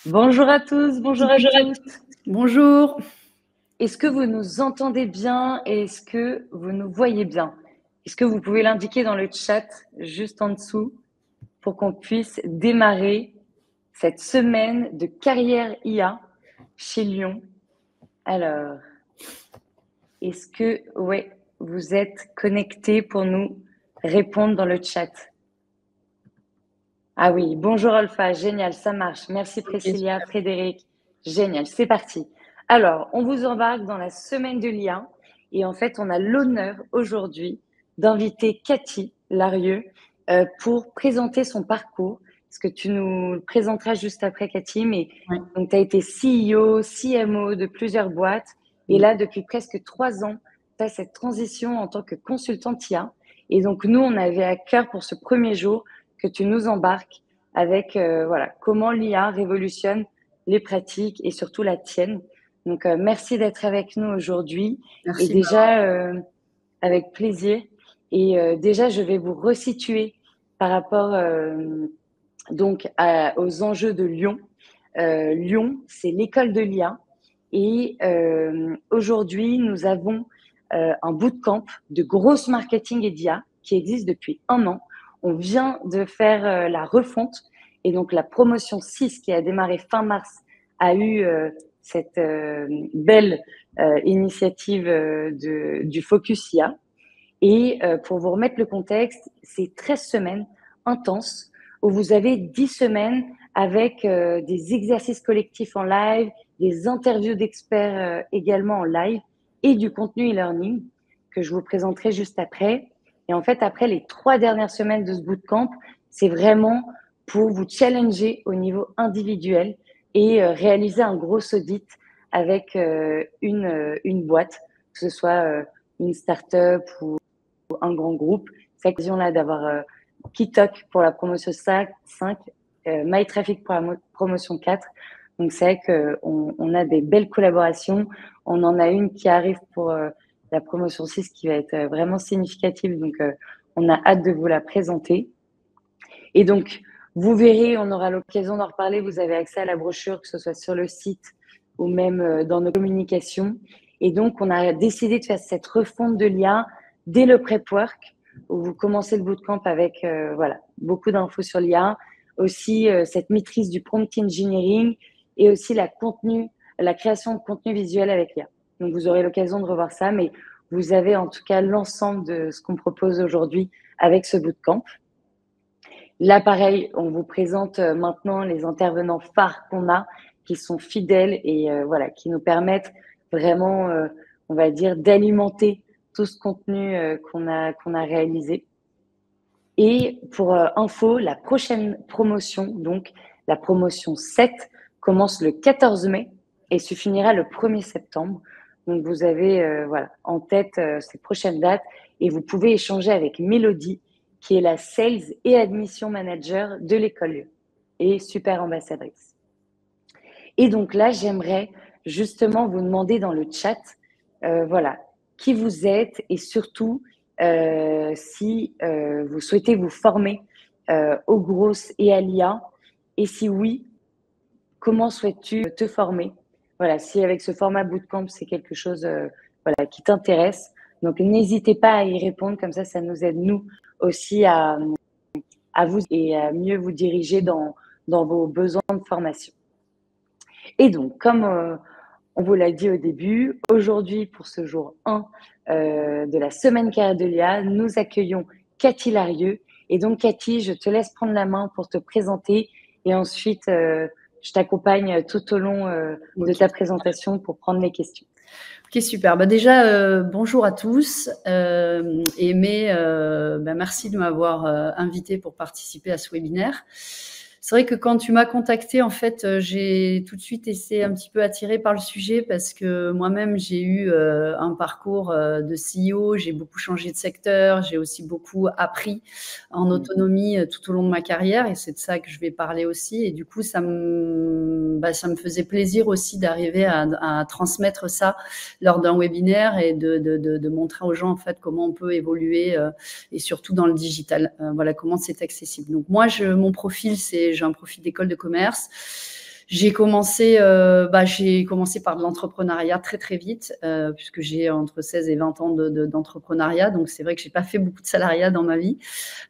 Bonjour à tous, bonjour à tous. Bonjour. Est-ce que vous nous entendez bien et est-ce que vous nous voyez bien? Est-ce que vous pouvez l'indiquer dans le chat juste en dessous pour qu'on puisse démarrer cette semaine de carrière IA chez Lyon? Alors, est-ce que vous êtes connectés pour nous répondre dans le chat? Ah oui, bonjour Alpha, génial, ça marche. Merci Priscilla, Frédéric, génial, c'est parti. Alors, on vous embarque dans la semaine de l'IA et en fait, on a l'honneur aujourd'hui d'inviter Cathy Larieux pour présenter son parcours. Est-ce que tu nous le présenteras juste après, Cathy? Mais Oui. donc, tu as été CEO, CMO de plusieurs boîtes et là, depuis presque 3 ans, tu as cette transition en tant que consultante IA. Et donc, nous, on avait à cœur pour ce premier jour que tu nous embarques avec comment l'IA révolutionne les pratiques et surtout la tienne. Donc, merci d'être avec nous aujourd'hui. Merci. Et déjà, avec plaisir. Et déjà, je vais vous resituer par rapport donc aux enjeux de Lyon. Lyon, c'est l'école de l'IA. Et aujourd'hui, nous avons un bootcamp de grosse marketing et d'IA qui existe depuis 1 an. On vient de faire la refonte et donc la promotion 6 qui a démarré fin mars a eu cette belle initiative du Focus IA. Et pour vous remettre le contexte, c'est 13 semaines intenses où vous avez 10 semaines avec des exercices collectifs en live, des interviews d'experts également en live et du contenu e-learning que je vous présenterai juste après. Et en fait, après les 3 dernières semaines de ce bootcamp, c'est vraiment pour vous challenger au niveau individuel et réaliser un gros audit avec une boîte, que ce soit une start-up ou un grand groupe. Cette occasion-là d'avoir Kitok pour la promotion 5, MyTraffic pour la promotion 4. Donc, c'est vrai qu'on a des belles collaborations. On en a une qui arrive pour la promotion 6 qui va être vraiment significative. Donc, on a hâte de vous la présenter. Et donc, vous verrez, on aura l'occasion d'en reparler. Vous avez accès à la brochure, que ce soit sur le site ou même dans nos communications. Et donc, on a décidé de faire cette refonte de l'IA dès le prep work, où vous commencez le bootcamp avec beaucoup d'infos sur l'IA, aussi cette maîtrise du prompt engineering et aussi la création de contenu visuel avec l'IA. Donc, vous aurez l'occasion de revoir ça, mais vous avez en tout cas l'ensemble de ce qu'on propose aujourd'hui avec ce bootcamp. Là, pareil, on vous présente maintenant les intervenants phares qu'on a, qui sont fidèles et qui nous permettent vraiment, on va dire, d'alimenter tout ce contenu qu'on a réalisé. Et pour info, la prochaine promotion, donc la promotion 7, commence le 14 mai et se finira le 1er septembre. Donc, vous avez en tête ces prochaines dates et vous pouvez échanger avec Mélodie, qui est la Sales et Admission Manager de l'école et super ambassadrice. Et donc là, j'aimerais justement vous demander dans le chat, qui vous êtes et surtout si vous souhaitez vous former au GROSS et à l'IA. Et si oui, comment souhaites-tu te former? Voilà, si avec ce format bootcamp, c'est quelque chose qui t'intéresse. Donc, n'hésitez pas à y répondre, comme ça nous aide, nous, aussi à vous et à mieux vous diriger dans vos besoins de formation. Et donc, comme on vous l'a dit au début, aujourd'hui, pour ce jour 1 de la semaine carrière de l'IA, nous accueillons Cathy Larieux. Et donc, Cathy, je te laisse prendre la main pour te présenter et ensuite, je t'accompagne tout au long de ta présentation pour prendre les questions. Ok, super. Déjà, bonjour à tous. Merci de m'avoir invité pour participer à ce webinaire. C'est vrai que quand tu m'as contacté, en fait, j'ai tout de suite été un petit peu attirée par le sujet parce que moi-même, j'ai eu un parcours de CEO, j'ai beaucoup changé de secteur, j'ai aussi beaucoup appris en autonomie tout au long de ma carrière et c'est de ça que je vais parler aussi. Et du coup, ça me faisait plaisir aussi d'arriver à transmettre ça lors d'un webinaire et de montrer aux gens en fait comment on peut évoluer et surtout dans le digital. Comment c'est accessible. Donc moi, mon profil, j'ai un profil d'école de commerce. J'ai commencé par de l'entrepreneuriat très très vite, puisque j'ai entre 16 et 20 ans d'entrepreneuriat. Donc c'est vrai que j'ai pas fait beaucoup de salariat dans ma vie.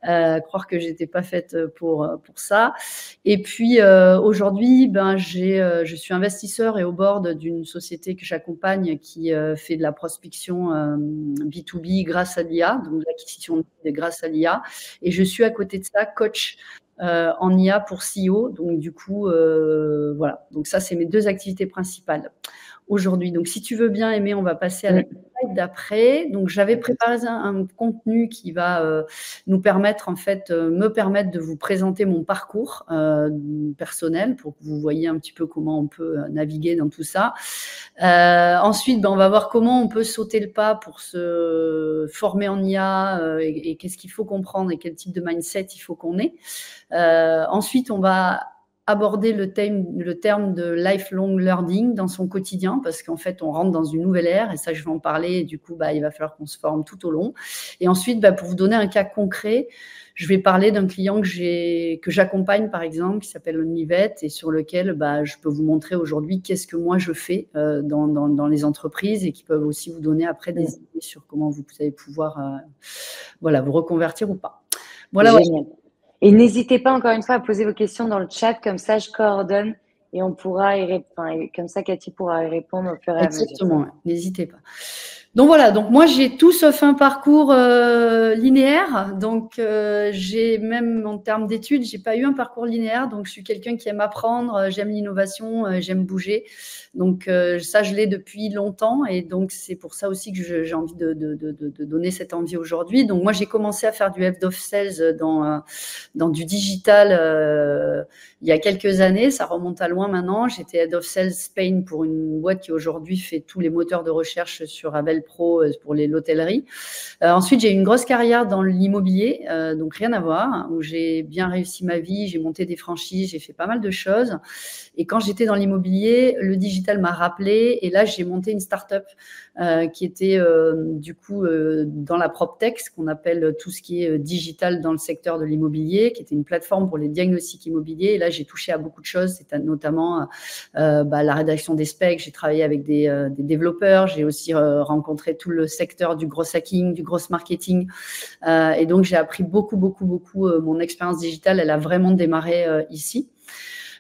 Croire que j'étais pas faite pour ça. Et puis aujourd'hui, je suis investisseur et au board d'une société que j'accompagne qui fait de la prospection B2B grâce à l'IA, donc l'acquisition grâce à l'IA. Et je suis à côté de ça coach en IA pour CEO. Donc, du coup, voilà. Donc, ça, c'est mes 2 activités principales aujourd'hui. Donc, si tu veux bien, Aimé, on va passer à la slide d'après. Donc, j'avais préparé un contenu qui va nous permettre, en fait, me permettre de vous présenter mon parcours personnel pour que vous voyez un petit peu comment on peut naviguer dans tout ça. Ensuite, on va voir comment on peut sauter le pas pour se former en IA et qu'est-ce qu'il faut comprendre et quel type de mindset il faut qu'on ait. Ensuite, on va aborder le terme de lifelong learning dans son quotidien parce qu'en fait, on rentre dans une nouvelle ère et ça, je vais en parler. Et du coup, il va falloir qu'on se forme tout au long. Et ensuite, pour vous donner un cas concret, je vais parler d'un client que j'accompagne, par exemple, qui s'appelle Onivette et sur lequel je peux vous montrer aujourd'hui qu'est-ce que moi je fais dans les entreprises et qui peuvent aussi vous donner après des idées sur comment vous allez pouvoir vous reconvertir ou pas. Voilà. Génial. Et n'hésitez pas encore une fois à poser vos questions dans le chat, comme ça je coordonne et on pourra y répondre. Comme ça, Cathy pourra y répondre au fur et à mesure. Exactement, n'hésitez pas. Donc voilà, donc moi j'ai tout sauf un parcours linéaire, donc j'ai même en termes d'études, j'ai pas eu un parcours linéaire, donc je suis quelqu'un qui aime apprendre, j'aime l'innovation, j'aime bouger, donc ça je l'ai depuis longtemps et donc c'est pour ça aussi que j'ai envie de donner cette envie aujourd'hui. Donc moi j'ai commencé à faire du head of sales dans du digital il y a quelques années, ça remonte à loin maintenant. J'étais head of sales Spain pour une boîte qui aujourd'hui fait tous les moteurs de recherche sur Abel Pro pour l'hôtellerie. Ensuite, j'ai eu une grosse carrière dans l'immobilier, donc rien à voir, où j'ai bien réussi ma vie, j'ai monté des franchises, j'ai fait pas mal de choses. Et quand j'étais dans l'immobilier, le digital m'a rappelé et là, j'ai monté une start-up qui était du coup dans la PropTech, ce qu'on appelle tout ce qui est digital dans le secteur de l'immobilier, qui était une plateforme pour les diagnostics immobiliers. Et là, j'ai touché à beaucoup de choses, c'est notamment la rédaction des specs. J'ai travaillé avec des développeurs, j'ai aussi rencontré tout le secteur du gros hacking, du gros marketing. Et donc, j'ai appris beaucoup. Mon expérience digitale, elle a vraiment démarré ici.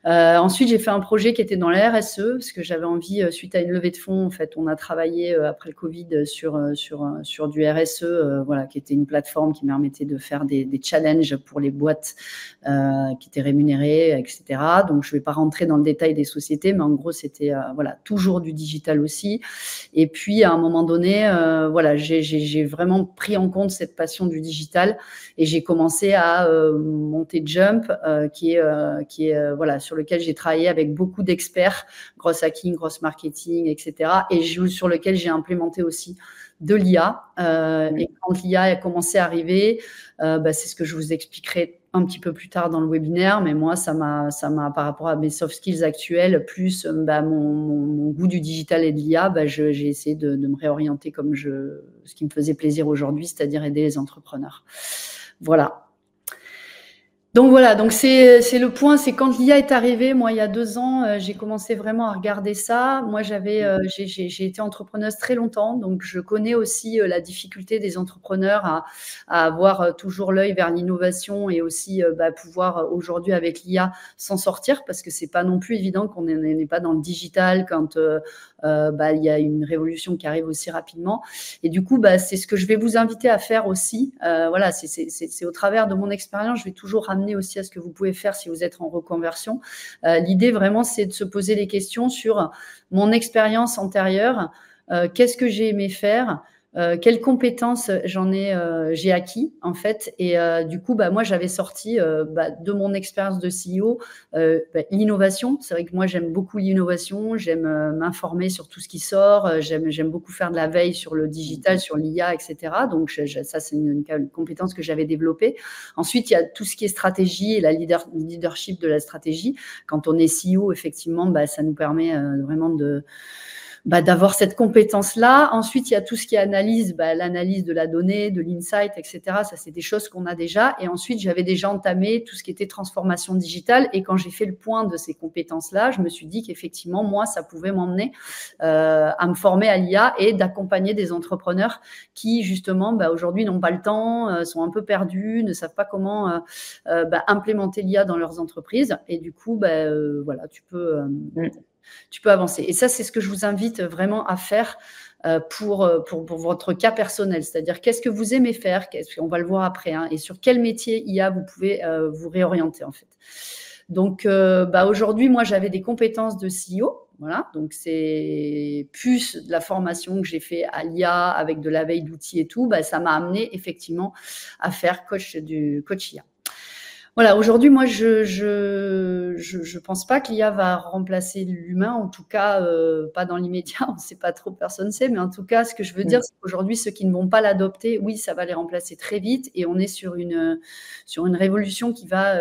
Ensuite, j'ai fait un projet qui était dans la RSE parce que j'avais envie, suite à une levée de fonds, en fait, on a travaillé après le Covid sur du RSE, qui était une plateforme qui me permettait de faire des challenges pour les boîtes qui étaient rémunérées, etc. Donc, je ne vais pas rentrer dans le détail des sociétés, mais en gros, c'était toujours du digital aussi. Et puis, à un moment donné, j'ai vraiment pris en compte cette passion du digital et j'ai commencé à monter Jump, qui est sur lequel j'ai travaillé avec beaucoup d'experts, gross hacking, gross marketing, etc. Et sur lequel j'ai implémenté aussi de l'IA. Et quand l'IA a commencé à arriver, c'est ce que je vous expliquerai un petit peu plus tard dans le webinaire, mais moi, ça m'a par rapport à mes soft skills actuels, plus mon goût du digital et de l'IA, j'ai essayé de me réorienter comme ce qui me faisait plaisir aujourd'hui, c'est-à-dire aider les entrepreneurs. Voilà. Donc voilà, donc c'est le point, c'est quand l'IA est arrivée, moi il y a 2 ans, j'ai commencé vraiment à regarder ça. Moi j'ai été entrepreneuse très longtemps, donc je connais aussi la difficulté des entrepreneurs à avoir toujours l'œil vers l'innovation et aussi pouvoir aujourd'hui avec l'IA s'en sortir parce que c'est pas non plus évident qu'on n'est pas dans le digital quand il y a une révolution qui arrive aussi rapidement. Et du coup, c'est ce que je vais vous inviter à faire aussi. C'est au travers de mon expérience, je vais toujours ramener aussi à ce que vous pouvez faire si vous êtes en reconversion. L'idée vraiment, c'est de se poser des questions sur mon expérience antérieure. Qu'est-ce que j'ai aimé faire ? Quelles compétences j'ai acquis en fait et du coup moi j'avais sorti de mon expérience de CEO l'innovation. C'est vrai que moi j'aime beaucoup l'innovation, j'aime m'informer sur tout ce qui sort, j'aime beaucoup faire de la veille sur le digital, sur l'IA, etc. Donc ça c'est une compétence que j'avais développée. Ensuite il y a tout ce qui est stratégie et la leadership de la stratégie. Quand on est CEO effectivement ça nous permet vraiment de d'avoir cette compétence-là. Ensuite, il y a tout ce qui est analyse, l'analyse de la donnée, de l'insight, etc. Ça, c'est des choses qu'on a déjà. Et ensuite, j'avais déjà entamé tout ce qui était transformation digitale. Et quand j'ai fait le point de ces compétences-là, je me suis dit qu'effectivement, moi, ça pouvait m'emmener à me former à l'IA et d'accompagner des entrepreneurs qui, justement, aujourd'hui n'ont pas le temps, sont un peu perdus, ne savent pas comment implémenter l'IA dans leurs entreprises. Et du coup, voilà, tu peux avancer. Et ça, c'est ce que je vous invite vraiment à faire pour votre cas personnel. C'est-à-dire, qu'est-ce que vous aimez faire? On va le voir après. Hein, et sur quel métier IA vous pouvez vous réorienter, en fait. Donc, aujourd'hui, moi, j'avais des compétences de CEO. Voilà, donc c'est plus de la formation que j'ai fait à l'IA avec de la veille d'outils et tout. Ça m'a amené effectivement à faire coach IA. Voilà, aujourd'hui, moi, je pense pas que l'IA va remplacer l'humain, en tout cas, pas dans l'immédiat, on ne sait pas trop, personne ne sait, mais en tout cas, ce que je veux dire, c'est qu'aujourd'hui, ceux qui ne vont pas l'adopter, oui, ça va les remplacer très vite, et on est sur une révolution qui va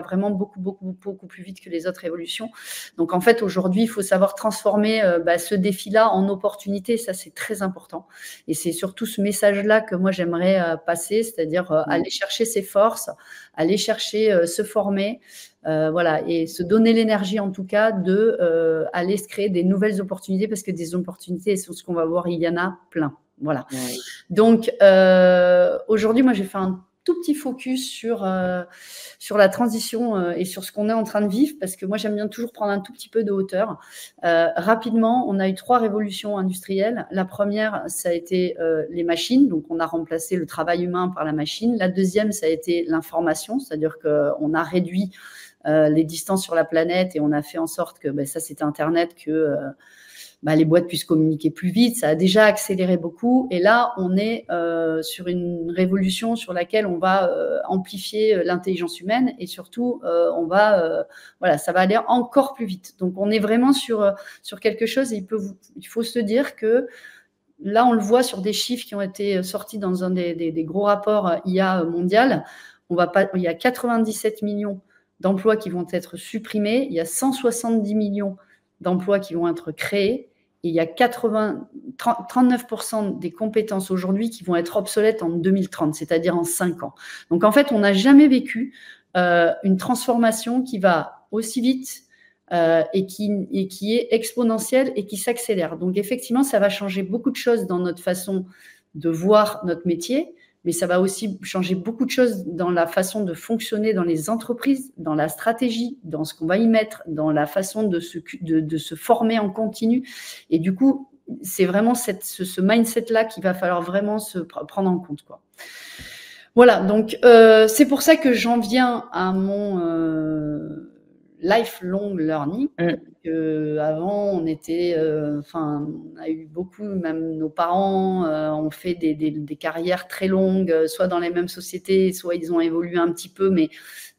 vraiment beaucoup plus vite que les autres révolutions. Donc, en fait, aujourd'hui, il faut savoir transformer ce défi-là en opportunité, ça, c'est très important. Et c'est surtout ce message-là que moi, j'aimerais passer, c'est-à-dire aller chercher ses forces, aller chercher, se former, voilà, et se donner l'énergie en tout cas de aller se créer des nouvelles opportunités, parce que des opportunités, sur ce qu'on va voir, il y en a plein. Voilà. Ouais. Donc, aujourd'hui, moi, j'ai fait un tout petit focus sur la transition et sur ce qu'on est en train de vivre, parce que moi, j'aime bien toujours prendre un tout petit peu de hauteur. Rapidement, on a eu 3 révolutions industrielles. La première, ça a été les machines. Donc, on a remplacé le travail humain par la machine. La deuxième, ça a été l'information, c'est-à-dire qu'on a réduit les distances sur la planète et on a fait en sorte que ça, c'était Internet, que les boîtes puissent communiquer plus vite. Ça a déjà accéléré beaucoup. Et là, on est sur une révolution sur laquelle on va amplifier l'intelligence humaine et surtout, ça va aller encore plus vite. Donc, on est vraiment sur quelque chose et il faut se dire que là, on le voit sur des chiffres qui ont été sortis dans un des gros rapports IA mondial. Il y a 97 millions d'emplois qui vont être supprimés. Il y a 170 millions d'emplois qui vont être créés. Et il y a 39% des compétences aujourd'hui qui vont être obsolètes en 2030, c'est-à-dire en 5 ans. Donc, en fait, on n'a jamais vécu une transformation qui va aussi vite et qui est exponentielle et qui s'accélère. Donc, effectivement, ça va changer beaucoup de choses dans notre façon de voir notre métier, mais ça va aussi changer beaucoup de choses dans la façon de fonctionner dans les entreprises, dans la stratégie, dans ce qu'on va y mettre, dans la façon de se former en continu. Et du coup, c'est vraiment ce mindset-là qu'il va falloir vraiment se prendre en compte, quoi. Voilà, donc c'est pour ça que j'en viens à mon lifelong learning. Avant, on était, on a eu beaucoup, même nos parents ont fait des carrières très longues, soit dans les mêmes sociétés, soit ils ont évolué un petit peu, mais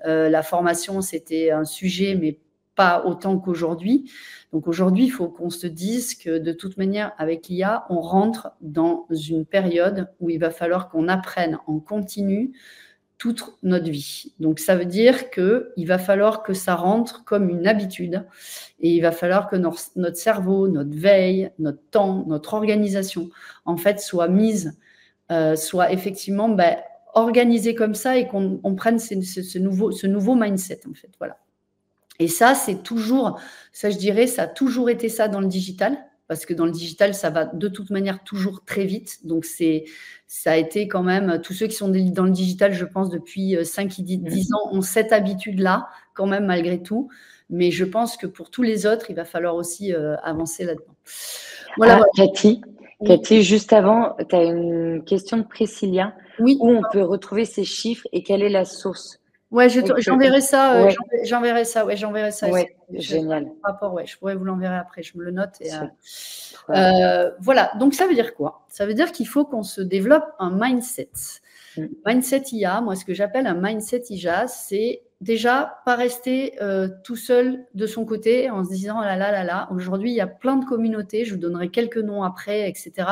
la formation, c'était un sujet, mais pas autant qu'aujourd'hui. Donc aujourd'hui, il faut qu'on se dise que de toute manière, avec l'IA, on rentre dans une période où il va falloir qu'on apprenne en continu toute notre vie. Donc, ça veut dire qu'il va falloir que ça rentre comme une habitude et il va falloir que notre cerveau, notre veille, notre temps, notre organisation, en fait, soit effectivement organisée comme ça et qu'on prenne ce nouveau mindset, en fait. Voilà. Et ça, je dirais, ça a toujours été ça dans le digital, parce que dans le digital, ça va de toute manière toujours très vite. Donc, ça a été quand même, tous ceux qui sont dans le digital, je pense, depuis 5-10 ans, ont cette habitude-là, quand même, malgré tout. Mais je pense que pour tous les autres, il va falloir aussi avancer là-dedans. Voilà. Cathy, juste avant, tu as une question de Priscilla. Oui. Où on peut retrouver ces chiffres et quelle est la source? Ouais, j'enverrai ça. Ouais. J'enverrai ça. Ouais, j'enverrai ça. Ouais, génial. Je pourrais vous l'enverrer après. Je me le note. Et, voilà. Donc, ça veut dire quoi? Ça veut dire qu'il faut qu'on se développe un mindset. Mindset IA, moi, ce que j'appelle un mindset IA, c'est déjà, pas rester tout seul de son côté en se disant oh là là là là. Aujourd'hui, il y a plein de communautés. Je vous donnerai quelques noms après, etc.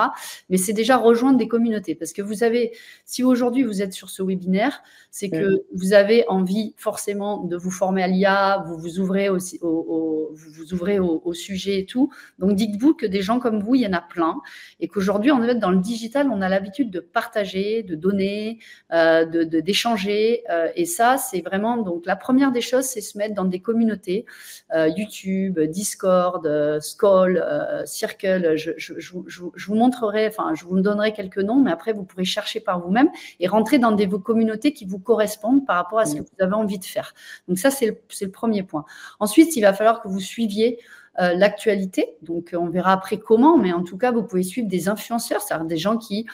Mais c'est déjà rejoindre des communautés parce que vous avez, si aujourd'hui vous êtes sur ce webinaire, c'est que vous avez envie forcément de vous former à l'IA, vous vous ouvrez aussi au sujet et tout. Donc, dites-vous que des gens comme vous, il y en a plein et qu'aujourd'hui, en fait, dans le digital, on a l'habitude de partager, de donner, d'échanger. Et ça, c'est vraiment, donc la première des choses, c'est se mettre dans des communautés, YouTube, Discord, Skoll, Circle. Je vous montrerai, enfin, je vous donnerai quelques noms, mais après, vous pourrez chercher par vous-même et rentrer dans vos communautés qui vous correspondent par rapport à ce que vous avez envie de faire. Donc ça, c'est le premier point. Ensuite, il va falloir que vous suiviez l'actualité. Donc, on verra après comment, mais en tout cas, vous pouvez suivre des influenceurs, c'est-à-dire des gens qui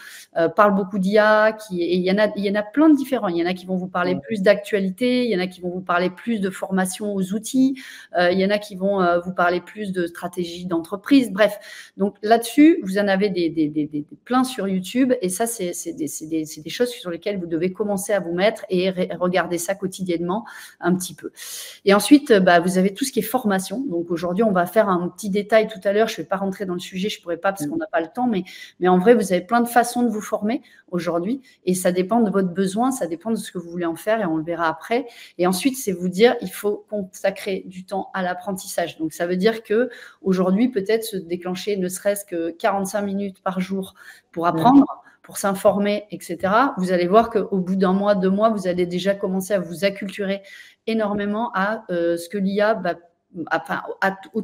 parlent beaucoup d'IA, et il y en a plein de différents. Il y en a qui vont vous parler plus d'actualité, il y en a qui vont vous parler plus de formation aux outils, il y en a qui vont vous parler plus de stratégie d'entreprise. Bref, donc là-dessus, vous en avez des pleins sur YouTube, et ça, c'est des choses sur lesquelles vous devez commencer à vous mettre et regarder ça quotidiennement un petit peu. Et ensuite, vous avez tout ce qui est formation. Donc, aujourd'hui, on va faire un petit détail tout à l'heure. Je ne vais pas rentrer dans le sujet, je ne pourrais pas parce qu'on n'a pas le temps, mais en vrai, vous avez plein de façons de vous former aujourd'hui et ça dépend de votre besoin, ça dépend de ce que vous voulez en faire et on le verra après. Et ensuite, c'est vous dire, il faut consacrer du temps à l'apprentissage. Donc, ça veut dire qu'aujourd'hui, peut-être se déclencher ne serait-ce que 45 minutes par jour pour apprendre, pour s'informer, etc. Vous allez voir qu'au bout d'un mois, 2 mois, vous allez déjà commencer à vous acculturer énormément à ce que l'IA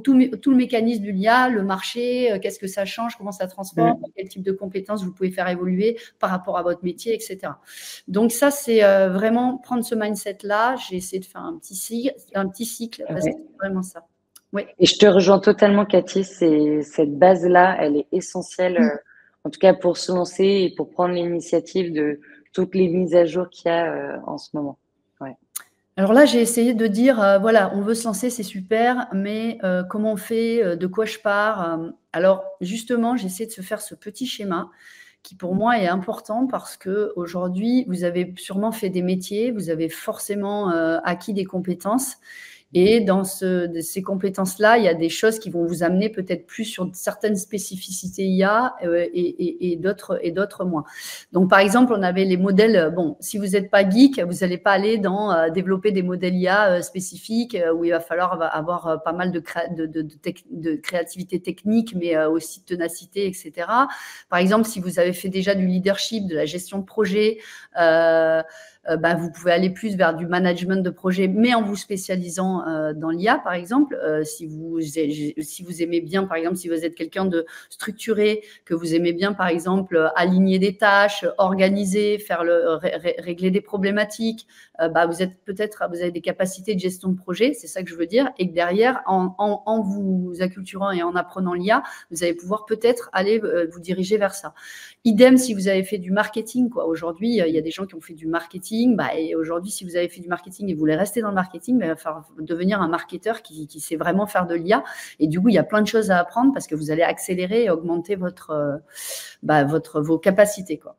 tout le mécanisme de l'IA, le marché, qu'est-ce que ça change, comment ça transforme, quel type de compétences vous pouvez faire évoluer par rapport à votre métier, etc. Donc ça, c'est vraiment prendre ce mindset-là. J'ai essayé de faire un petit cycle parce que c'est vraiment ça. Oui. Et je te rejoins totalement, Cathy. Cette base-là, elle est essentielle, en tout cas pour se lancer et pour prendre l'initiative de toutes les mises à jour qu'il y a en ce moment. Ouais. Alors là, j'ai essayé de dire, voilà, on veut se lancer, c'est super, mais comment on fait, de quoi je pars Alors justement, j'ai essayé de se faire ce petit schéma qui pour moi est important parce qu'aujourd'hui, vous avez sûrement fait des métiers, vous avez forcément acquis des compétences. Et dans ces compétences-là, il y a des choses qui vont vous amener peut-être plus sur certaines spécificités IA et d'autres moins. Donc, par exemple, on avait les modèles. Bon, si vous n'êtes pas geek, vous n'allez pas aller dans développer des modèles IA spécifiques où il va falloir avoir pas mal de créativité technique, mais aussi de ténacité, etc. Par exemple, si vous avez fait déjà du leadership, de la gestion de projet, vous pouvez aller plus vers du management de projet, mais en vous spécialisant dans l'IA, par exemple. Si vous aimez bien, par exemple, si vous êtes quelqu'un de structuré, que vous aimez bien, par exemple, aligner des tâches, organiser, régler des problématiques, vous avez des capacités de gestion de projet, c'est ça que je veux dire, et que derrière, en vous acculturant et en apprenant l'IA, vous allez pouvoir peut-être aller vous diriger vers ça. Idem si vous avez fait du marketing, quoi. Aujourd'hui, il y a des gens qui ont fait du marketing. Et aujourd'hui, si vous avez fait du marketing et vous voulez rester dans le marketing, il va falloir devenir un marketeur qui sait vraiment faire de l'IA. Et du coup, il y a plein de choses à apprendre parce que vous allez accélérer et augmenter vos capacités, quoi.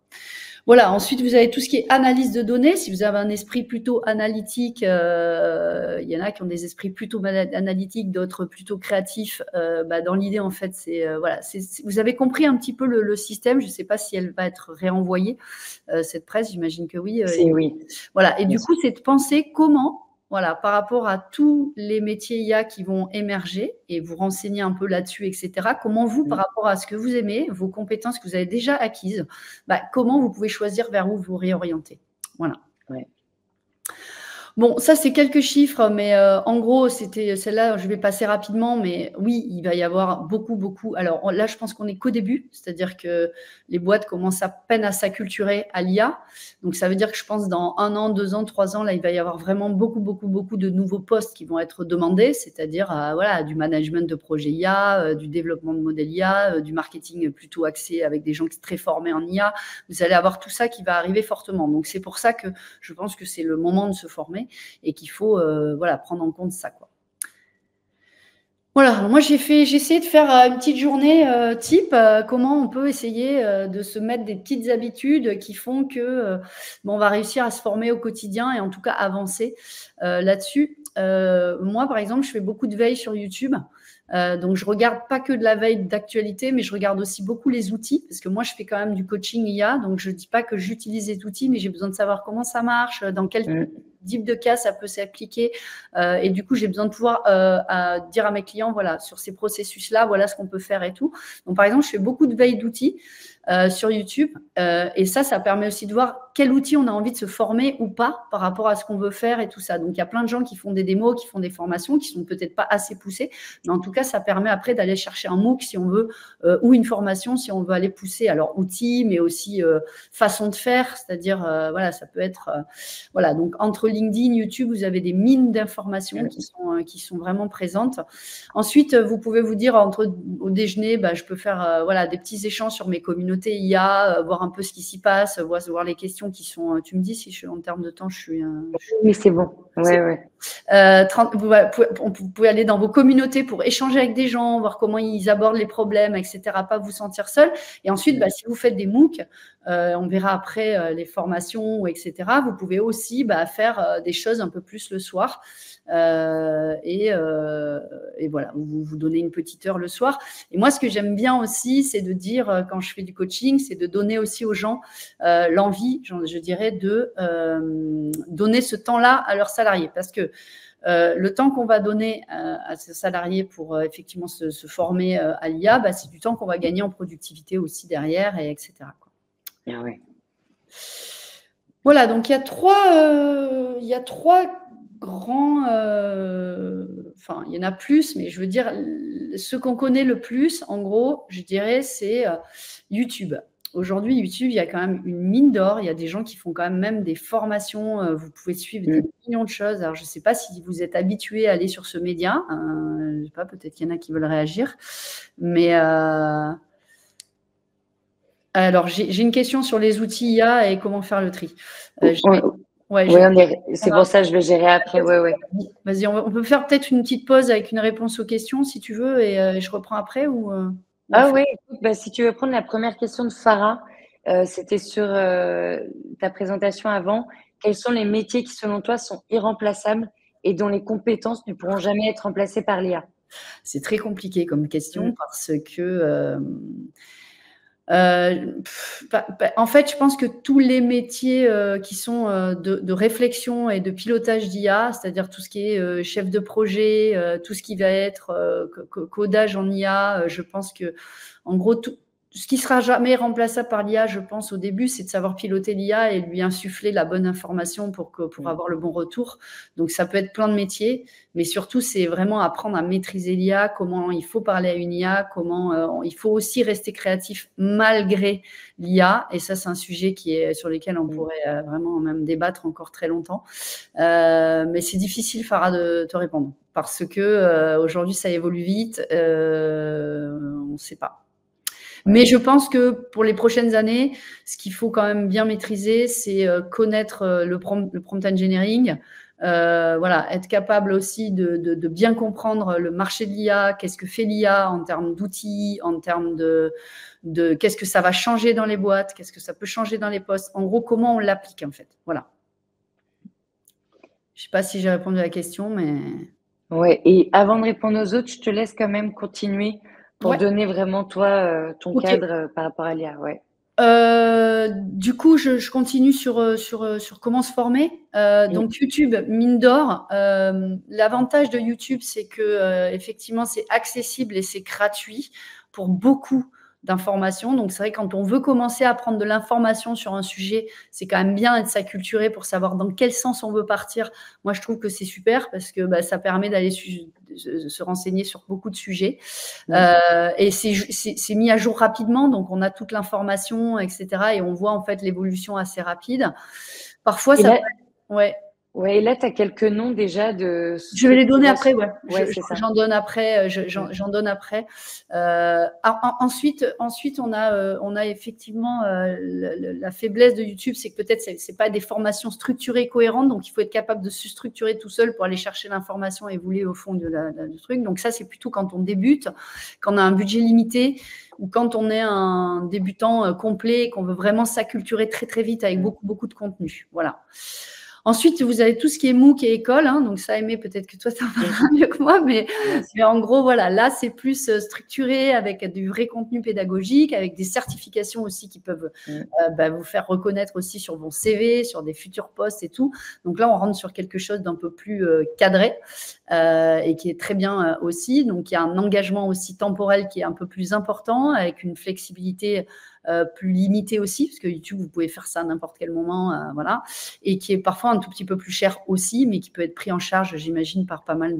Voilà, ensuite, vous avez tout ce qui est analyse de données. Si vous avez un esprit plutôt analytique, il y en a qui ont des esprits plutôt analytiques, d'autres plutôt créatifs. Dans l'idée, en fait, vous avez compris un petit peu le système. Je ne sais pas si elle va être réenvoyée, cette presse. J'imagine que oui. Oui. Voilà, et du coup, c'est de penser comment, voilà, par rapport à tous les métiers IA qui vont émerger et vous renseigner un peu là-dessus, etc. Comment vous, par rapport à ce que vous aimez, vos compétences que vous avez déjà acquises, comment vous pouvez choisir vers où vous réorienter. Voilà. Ouais. Bon, ça, c'est quelques chiffres, mais en gros, c'était celle-là, je vais passer rapidement, mais oui, il va y avoir beaucoup. Alors là, je pense qu'on n'est qu'au début, c'est-à-dire que les boîtes commencent à peine à s'acculturer à l'IA. Donc, ça veut dire que je pense dans 1 an, 2 ans, 3 ans, là, il va y avoir vraiment beaucoup de nouveaux postes qui vont être demandés, c'est-à-dire du management de projet IA, du développement de modèles IA, du marketing plutôt axé avec des gens qui sont très formés en IA. Vous allez avoir tout ça qui va arriver fortement. Donc, c'est pour ça que je pense que c'est le moment de se former et qu'il faut prendre en compte ça, quoi. Voilà, moi j'ai essayé de faire une petite journée type, comment on peut essayer de se mettre des petites habitudes qui font que on va réussir à se former au quotidien et en tout cas avancer là-dessus. Moi, par exemple, je fais beaucoup de veille sur YouTube. Donc, je regarde pas que de la veille d'actualité, mais je regarde aussi beaucoup les outils, parce que moi, je fais quand même du coaching IA, donc je dis pas que j'utilise les outils, mais j'ai besoin de savoir comment ça marche, dans quel type de cas ça peut s'appliquer. Et du coup, j'ai besoin de pouvoir dire à mes clients, voilà, sur ces processus-là, voilà ce qu'on peut faire et tout. Donc, par exemple, je fais beaucoup de veille d'outils sur YouTube. Et ça permet aussi de voir quel outil on a envie de se former ou pas par rapport à ce qu'on veut faire et tout ça. Donc, il y a plein de gens qui font des démos, qui font des formations, qui sont peut-être pas assez poussées. Mais en tout cas, ça permet après d'aller chercher un MOOC si on veut, ou une formation si on veut aller pousser. Alors, outils, mais aussi façon de faire. C'est-à-dire, voilà, ça peut être… voilà, donc entre LinkedIn, YouTube, vous avez des mines d'informations qui sont vraiment présentes. Ensuite, vous pouvez vous dire, au déjeuner, je peux faire voilà, des petits échanges sur mes communautés IA, voir un peu ce qui s'y passe, voir les questions qui sont… tu me dis si je suis en termes de temps, je suis… Oui, c'est bon. Ouais. Vous pouvez aller dans vos communautés pour échanger avec des gens, voir comment ils abordent les problèmes, etc. Pas vous sentir seul. Et ensuite, si vous faites des MOOC, on verra après les formations, etc. Vous pouvez aussi faire des choses un peu plus le soir. Et voilà, vous donnez une petite heure le soir. Et moi, ce que j'aime bien aussi, c'est de dire, quand je fais du coaching, c'est de donner aussi aux gens l'envie, je dirais, de donner ce temps-là à leurs salariés. Parce que le temps qu'on va donner à ces salariés pour effectivement se former à l'IA, c'est du temps qu'on va gagner en productivité aussi derrière, et etc. quoi. Ah ouais. Voilà, donc il y a trois grands… enfin, il y en a plus, mais je veux dire, ce qu'on connaît le plus, en gros, je dirais, c'est YouTube. Aujourd'hui, YouTube, il y a quand même une mine d'or. Il y a des gens qui font quand même des formations. Vous pouvez suivre des millions de choses. Alors, je ne sais pas si vous êtes habitué à aller sur ce média. Je ne sais pas, peut-être qu'il y en a qui veulent réagir. Mais… alors, j'ai une question sur les outils IA et comment faire le tri. C'est pour ça que je vais gérer après. Ouais. Vas-y, on peut faire peut-être une petite pause avec une réponse aux questions, si tu veux, et je reprends après ou… Ah oui, si tu veux prendre la première question de Farah, c'était sur ta présentation avant. Quels sont les métiers qui, selon toi, sont irremplaçables et dont les compétences ne pourront jamais être remplacées par l'IA? C'est très compliqué comme question parce que… en fait, je pense que tous les métiers qui sont de réflexion et de pilotage d'IA, c'est-à-dire tout ce qui est chef de projet, tout ce qui va être codage en IA, je pense que, en gros, tout ce qui sera jamais remplaçable par l'IA, je pense, au début, c'est de savoir piloter l'IA et lui insuffler la bonne information pour avoir le bon retour. Donc, ça peut être plein de métiers, mais surtout, c'est vraiment apprendre à maîtriser l'IA, comment il faut parler à une IA, comment il faut aussi rester créatif malgré l'IA. Et ça, c'est un sujet sur lequel on pourrait vraiment même débattre encore très longtemps. Mais c'est difficile, Farah, de te répondre parce que aujourd'hui, ça évolue vite. On ne sait pas. Mais je pense que pour les prochaines années, ce qu'il faut quand même bien maîtriser, c'est connaître le prompt engineering, voilà, être capable aussi de bien comprendre le marché de l'IA, qu'est-ce que fait l'IA en termes d'outils, en termes de qu'est-ce que ça va changer dans les boîtes, qu'est-ce que ça peut changer dans les postes. En gros, comment on l'applique en fait. Voilà. Je ne sais pas si j'ai répondu à la question, mais… Ouais, et avant de répondre aux autres, je te laisse quand même continuer pour donner vraiment, toi, ton cadre par rapport à l'IA. Ouais. Du coup, je continue sur comment se former. Donc, YouTube, mine d'or. L'avantage de YouTube, c'est que effectivement, c'est accessible et c'est gratuit pour beaucoup d'informations. Donc, c'est vrai, quand on veut commencer à prendre de l'information sur un sujet, c'est quand même bien d'être s'acculturer pour savoir dans quel sens on veut partir. Moi, je trouve que c'est super parce que ça permet d'aller se renseigner sur beaucoup de sujets. Et c'est mis à jour rapidement, donc on a toute l'information, etc. Et on voit en fait l'évolution assez rapide. Parfois, ça peut… Ouais. Ouais, et là, tu as quelques noms déjà de Je vais les donner après, ouais. Ouais, c'est ça. J'en donne après. J'en donne après. Ensuite, on a effectivement la faiblesse de YouTube, c'est que peut-être c'est pas des formations structurées, cohérentes, donc il faut être capable de se structurer tout seul pour aller chercher l'information et voler au fond du truc. Donc ça, c'est plutôt quand on débute, quand on a un budget limité ou quand on est un débutant complet et qu'on veut vraiment s'acculturer très très vite avec beaucoup de contenu. Voilà. Ensuite, vous avez tout ce qui est MOOC et école. Hein, donc, ça, Aimé, peut-être que toi, tu en parleras mieux que moi. Mais en gros, voilà, là, c'est plus structuré avec du vrai contenu pédagogique, avec des certifications aussi qui peuvent vous faire reconnaître aussi sur vos CV, sur des futurs postes et tout. Donc là, on rentre sur quelque chose d'un peu plus cadré et qui est très bien aussi. Donc, il y a un engagement aussi temporel qui est un peu plus important, avec une flexibilité plus limité aussi, parce que YouTube, vous pouvez faire ça à n'importe quel moment, voilà, et qui est parfois un tout petit peu plus cher aussi, mais qui peut être pris en charge, j'imagine, par pas mal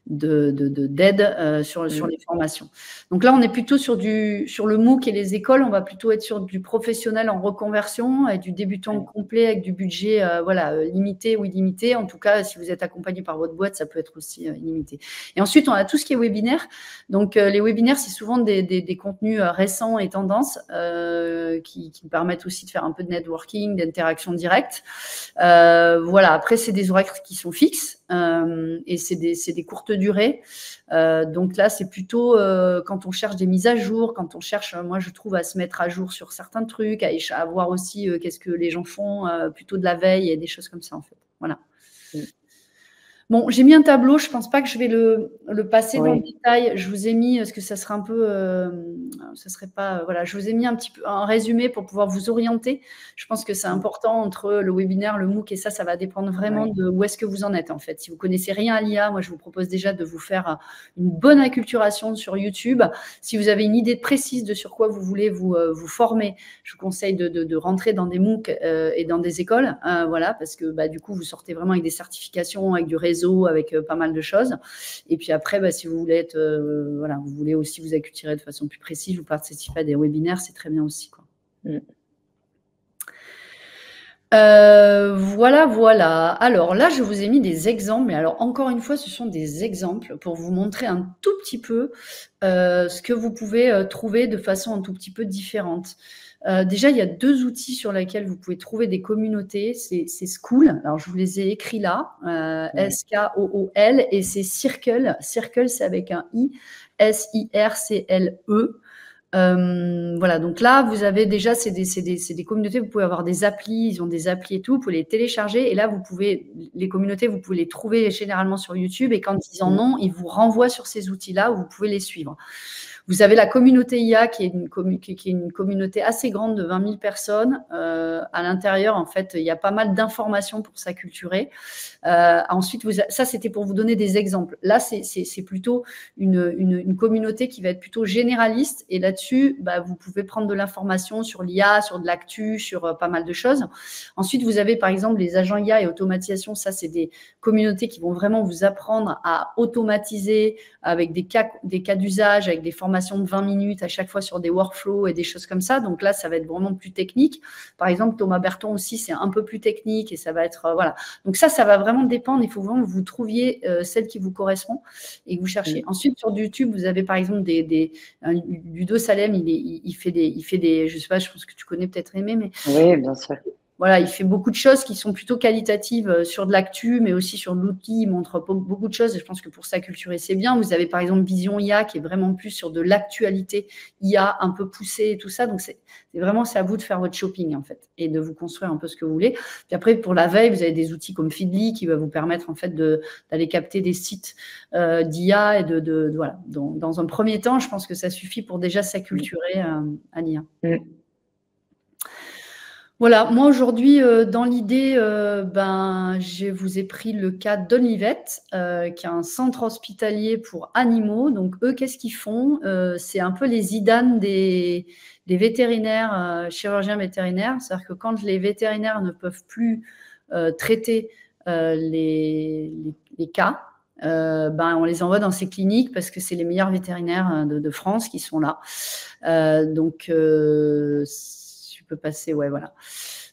d'aide sur les formations. Donc là, on est plutôt sur le MOOC et les écoles, on va plutôt être sur du professionnel en reconversion et du débutant complet avec du budget limité ou illimité. En tout cas, si vous êtes accompagné par votre boîte, ça peut être aussi illimité. Et ensuite, on a tout ce qui est webinaire. Donc, les webinaires, c'est souvent des contenus récents et tendances qui permettent aussi de faire un peu de networking, d'interaction directe. Voilà. Après, c'est des horaires qui sont fixes et c'est des courtes durée. Donc là, c'est plutôt quand on cherche des mises à jour, quand on cherche, moi, je trouve, à se mettre à jour sur certains trucs, à voir aussi qu'est-ce que les gens font, plutôt de la veille et des choses comme ça, en fait. Voilà. Bon, j'ai mis un tableau, je ne pense pas que je vais le passer dans le détail. Je vous ai mis, parce que ça serait un peu, ça serait pas, voilà, je vous ai mis un petit peu un résumé pour pouvoir vous orienter. Je pense que c'est important entre le webinaire, le MOOC et ça va dépendre vraiment de où est-ce que vous en êtes en fait. Si vous connaissez rien à l'IA, moi je vous propose déjà de vous faire une bonne acculturation sur YouTube. Si vous avez une idée précise de sur quoi vous voulez vous former, je vous conseille de rentrer dans des MOOC et dans des écoles, voilà, parce que du coup vous sortez vraiment avec des certifications, avec du réseau, avec pas mal de choses. Et puis après, si vous voulez être, vous voulez aussi vous acculturer de façon plus précise, vous participez à des webinaires, c'est très bien aussi, quoi. Voilà. Alors là, je vous ai mis des exemples, mais alors encore une fois, ce sont des exemples pour vous montrer un tout petit peu ce que vous pouvez trouver de façon un tout petit peu différente. Déjà, il y a 2 outils sur lesquels vous pouvez trouver des communautés. C'est Skool. Alors, je vous les ai écrits là. S-K-O-O-L. Et c'est Circle. Circle, c'est avec un I. S-I-R-C-L-E. Voilà, donc là, vous avez déjà, c'est des communautés, vous pouvez avoir des applis, ils ont des applis et tout, vous pouvez les télécharger. Et là, les communautés, vous pouvez les trouver généralement sur YouTube. Et quand ils en ont, ils vous renvoient sur ces outils-là où vous pouvez les suivre. Vous avez la communauté IA qui est une communauté assez grande de 20 000 personnes. À l'intérieur, en fait, il y a pas mal d'informations pour s'acculturer. Ensuite, ça, c'était pour vous donner des exemples. Là, c'est plutôt une communauté qui va être plutôt généraliste. Et là-dessus, vous pouvez prendre de l'information sur l'IA, sur de l'actu, sur pas mal de choses. Ensuite, vous avez, par exemple, les agents IA et automatisation. Ça, c'est des communautés qui vont vraiment vous apprendre à automatiser avec des cas d'usage, avec des formations de 20 minutes à chaque fois sur des workflows et des choses comme ça. Donc là, ça va être vraiment plus technique. Par exemple, Thomas Berton aussi, c'est un peu plus technique et ça va être… voilà. Donc ça va vraiment dépendre. Il faut vraiment que vous trouviez celle qui vous correspond et que vous cherchiez. Ensuite, sur YouTube, vous avez par exemple Ludo Salem, il fait des… Je ne sais pas, je pense que tu connais peut-être Aimé, mais… Oui, bien sûr. Voilà, il fait beaucoup de choses qui sont plutôt qualitatives sur de l'actu, mais aussi sur de l'outil. Il montre beaucoup de choses et je pense que pour s'acculturer, c'est bien. Vous avez par exemple Vision IA qui est vraiment plus sur de l'actualité IA un peu poussée et tout ça. Donc, c'est à vous de faire votre shopping en fait et de vous construire un peu ce que vous voulez. Puis après, pour la veille, vous avez des outils comme Feedly qui va vous permettre en fait d'aller capter des sites d'IA et voilà. Donc, dans un premier temps, je pense que ça suffit pour déjà s'acculturer à l'IA. Voilà, moi aujourd'hui, dans l'idée, je vous ai pris le cas d'Olivette, qui est un centre hospitalier pour animaux. Donc eux, qu'est-ce qu'ils font? C'est un peu les Zidane des vétérinaires, chirurgiens vétérinaires. C'est-à-dire que quand les vétérinaires ne peuvent plus traiter les cas, on les envoie dans ces cliniques parce que c'est les meilleurs vétérinaires de France qui sont là. Donc, je peux passer, ouais, voilà.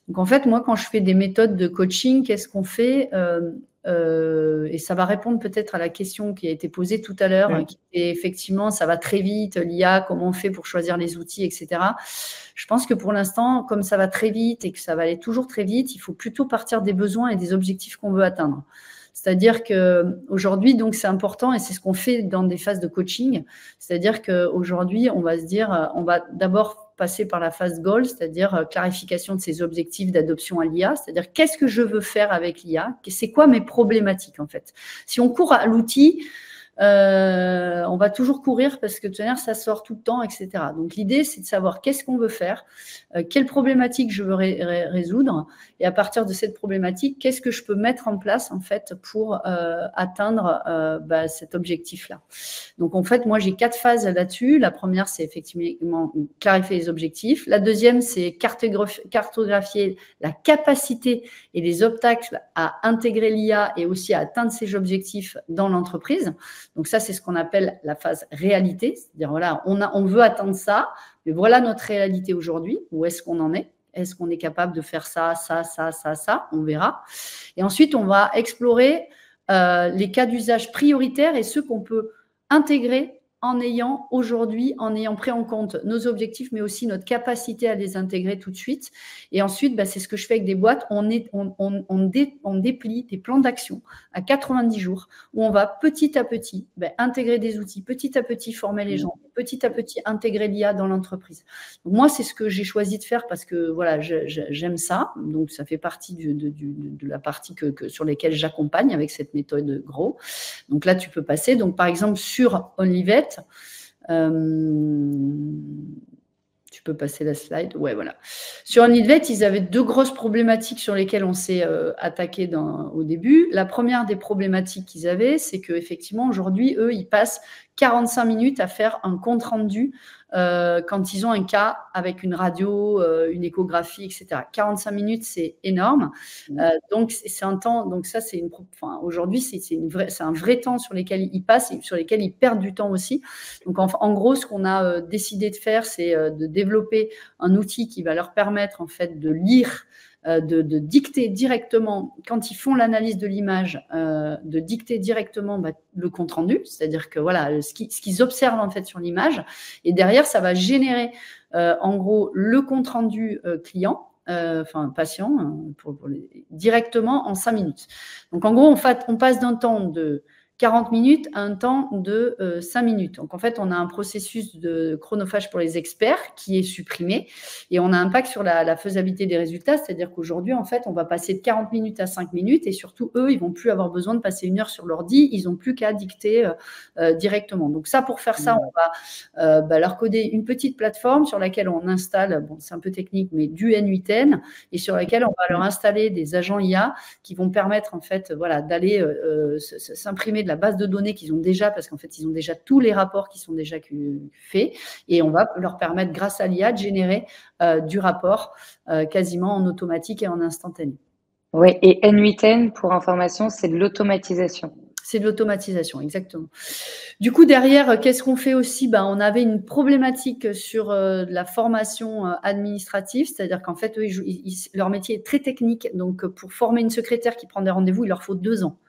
Donc, en fait, moi, quand je fais des méthodes de coaching, qu'est-ce qu'on fait et ça va répondre peut-être à la question qui a été posée tout à l'heure, qui est effectivement, ça va très vite, l'IA, comment on fait pour choisir les outils, etc. Je pense que pour l'instant, comme ça va très vite et que ça va aller toujours très vite, il faut plutôt partir des besoins et des objectifs qu'on veut atteindre. C'est-à-dire qu'aujourd'hui, donc c'est important et c'est ce qu'on fait dans des phases de coaching. C'est-à-dire qu'aujourd'hui, on va se dire, on va d'abord passer par la phase goal, c'est-à-dire clarification de ses objectifs d'adoption à l'IA, c'est-à-dire qu'est-ce que je veux faire avec l'IA, c'est quoi mes problématiques en fait. Si on court à l'outil, on va toujours courir parce que de toute manière, ça sort tout le temps, etc. Donc, l'idée, c'est de savoir qu'est-ce qu'on veut faire, quelle problématique je veux résoudre, et à partir de cette problématique, qu'est-ce que je peux mettre en place, en fait, pour atteindre cet objectif-là. Donc, en fait, moi, j'ai 4 phases là-dessus. La première, c'est effectivement clarifier les objectifs. La deuxième, c'est cartographier la capacité et les obstacles à intégrer l'IA et aussi à atteindre ces objectifs dans l'entreprise. Donc ça, c'est ce qu'on appelle la phase réalité. C'est-à-dire, voilà, on veut atteindre ça, mais voilà notre réalité aujourd'hui. Où est-ce qu'on en est? Est-ce qu'on est capable de faire ça? On verra. Et ensuite, on va explorer les cas d'usage prioritaires et ceux qu'on peut intégrer en ayant pris en compte nos objectifs, mais aussi notre capacité à les intégrer tout de suite. Et ensuite, c'est ce que je fais avec des boîtes. On déplie des plans d'action à 90 jours où on va petit à petit intégrer des outils, petit à petit former les gens, petit à petit intégrer l'IA dans l'entreprise. Donc, moi, c'est ce que j'ai choisi de faire parce que voilà, j'aime ça. Donc, ça fait partie de la partie sur lesquelles j'accompagne avec cette méthode GROW. Donc là, tu peux passer. Donc, par exemple, sur OnlyVet, tu peux passer la slide. Ouais, voilà. Sur OnlyVet, ils avaient 2 grosses problématiques sur lesquelles on s'est attaqué au début. La première des problématiques qu'ils avaient, c'est qu'effectivement, aujourd'hui, eux, ils passent 45 minutes à faire un compte rendu quand ils ont un cas avec une radio, une échographie, etc. 45 minutes, c'est énorme. Donc, c'est un temps. Donc, ça, c'est aujourd'hui, c'est un vrai temps sur lesquels ils passent et sur lesquels ils perdent du temps aussi. Donc, en gros, ce qu'on a décidé de faire, c'est de développer un outil qui va leur permettre, en fait, de lire, de dicter directement, quand ils font l'analyse de l'image, de dicter directement le compte-rendu, c'est-à-dire que voilà, ce qu'ils observent en fait sur l'image, et derrière, ça va générer en gros le compte-rendu client, patient, directement en 5 minutes. Donc en gros, on passe d'un temps de 40 minutes à un temps de 5 minutes. Donc, en fait, on a un processus de chronophage pour les experts qui est supprimé et on a un impact sur la faisabilité des résultats. C'est-à-dire qu'aujourd'hui, en fait, on va passer de 40 minutes à 5 minutes et surtout, eux, ils vont plus avoir besoin de passer 1 heure sur l'ordi. Ils n'ont plus qu'à dicter directement. Donc, ça, pour faire ça, on va leur coder une petite plateforme sur laquelle on installe, bon, c'est un peu technique, mais du N8N et sur laquelle on va leur installer des agents IA qui vont permettre, en fait, voilà, d'aller s'imprimer de la base de données qu'ils ont déjà, parce qu'en fait, ils ont déjà tous les rapports qui sont déjà faits, et on va leur permettre, grâce à l'IA, de générer du rapport quasiment en automatique et en instantané. Oui, et N8N, pour information, c'est de l'automatisation. C'est de l'automatisation, exactement. Du coup, derrière, qu'est-ce qu'on fait aussi? On avait une problématique sur la formation administrative, c'est-à-dire qu'en fait, eux, leur métier est très technique. Donc, pour former une secrétaire qui prend des rendez-vous, il leur faut 2 ans.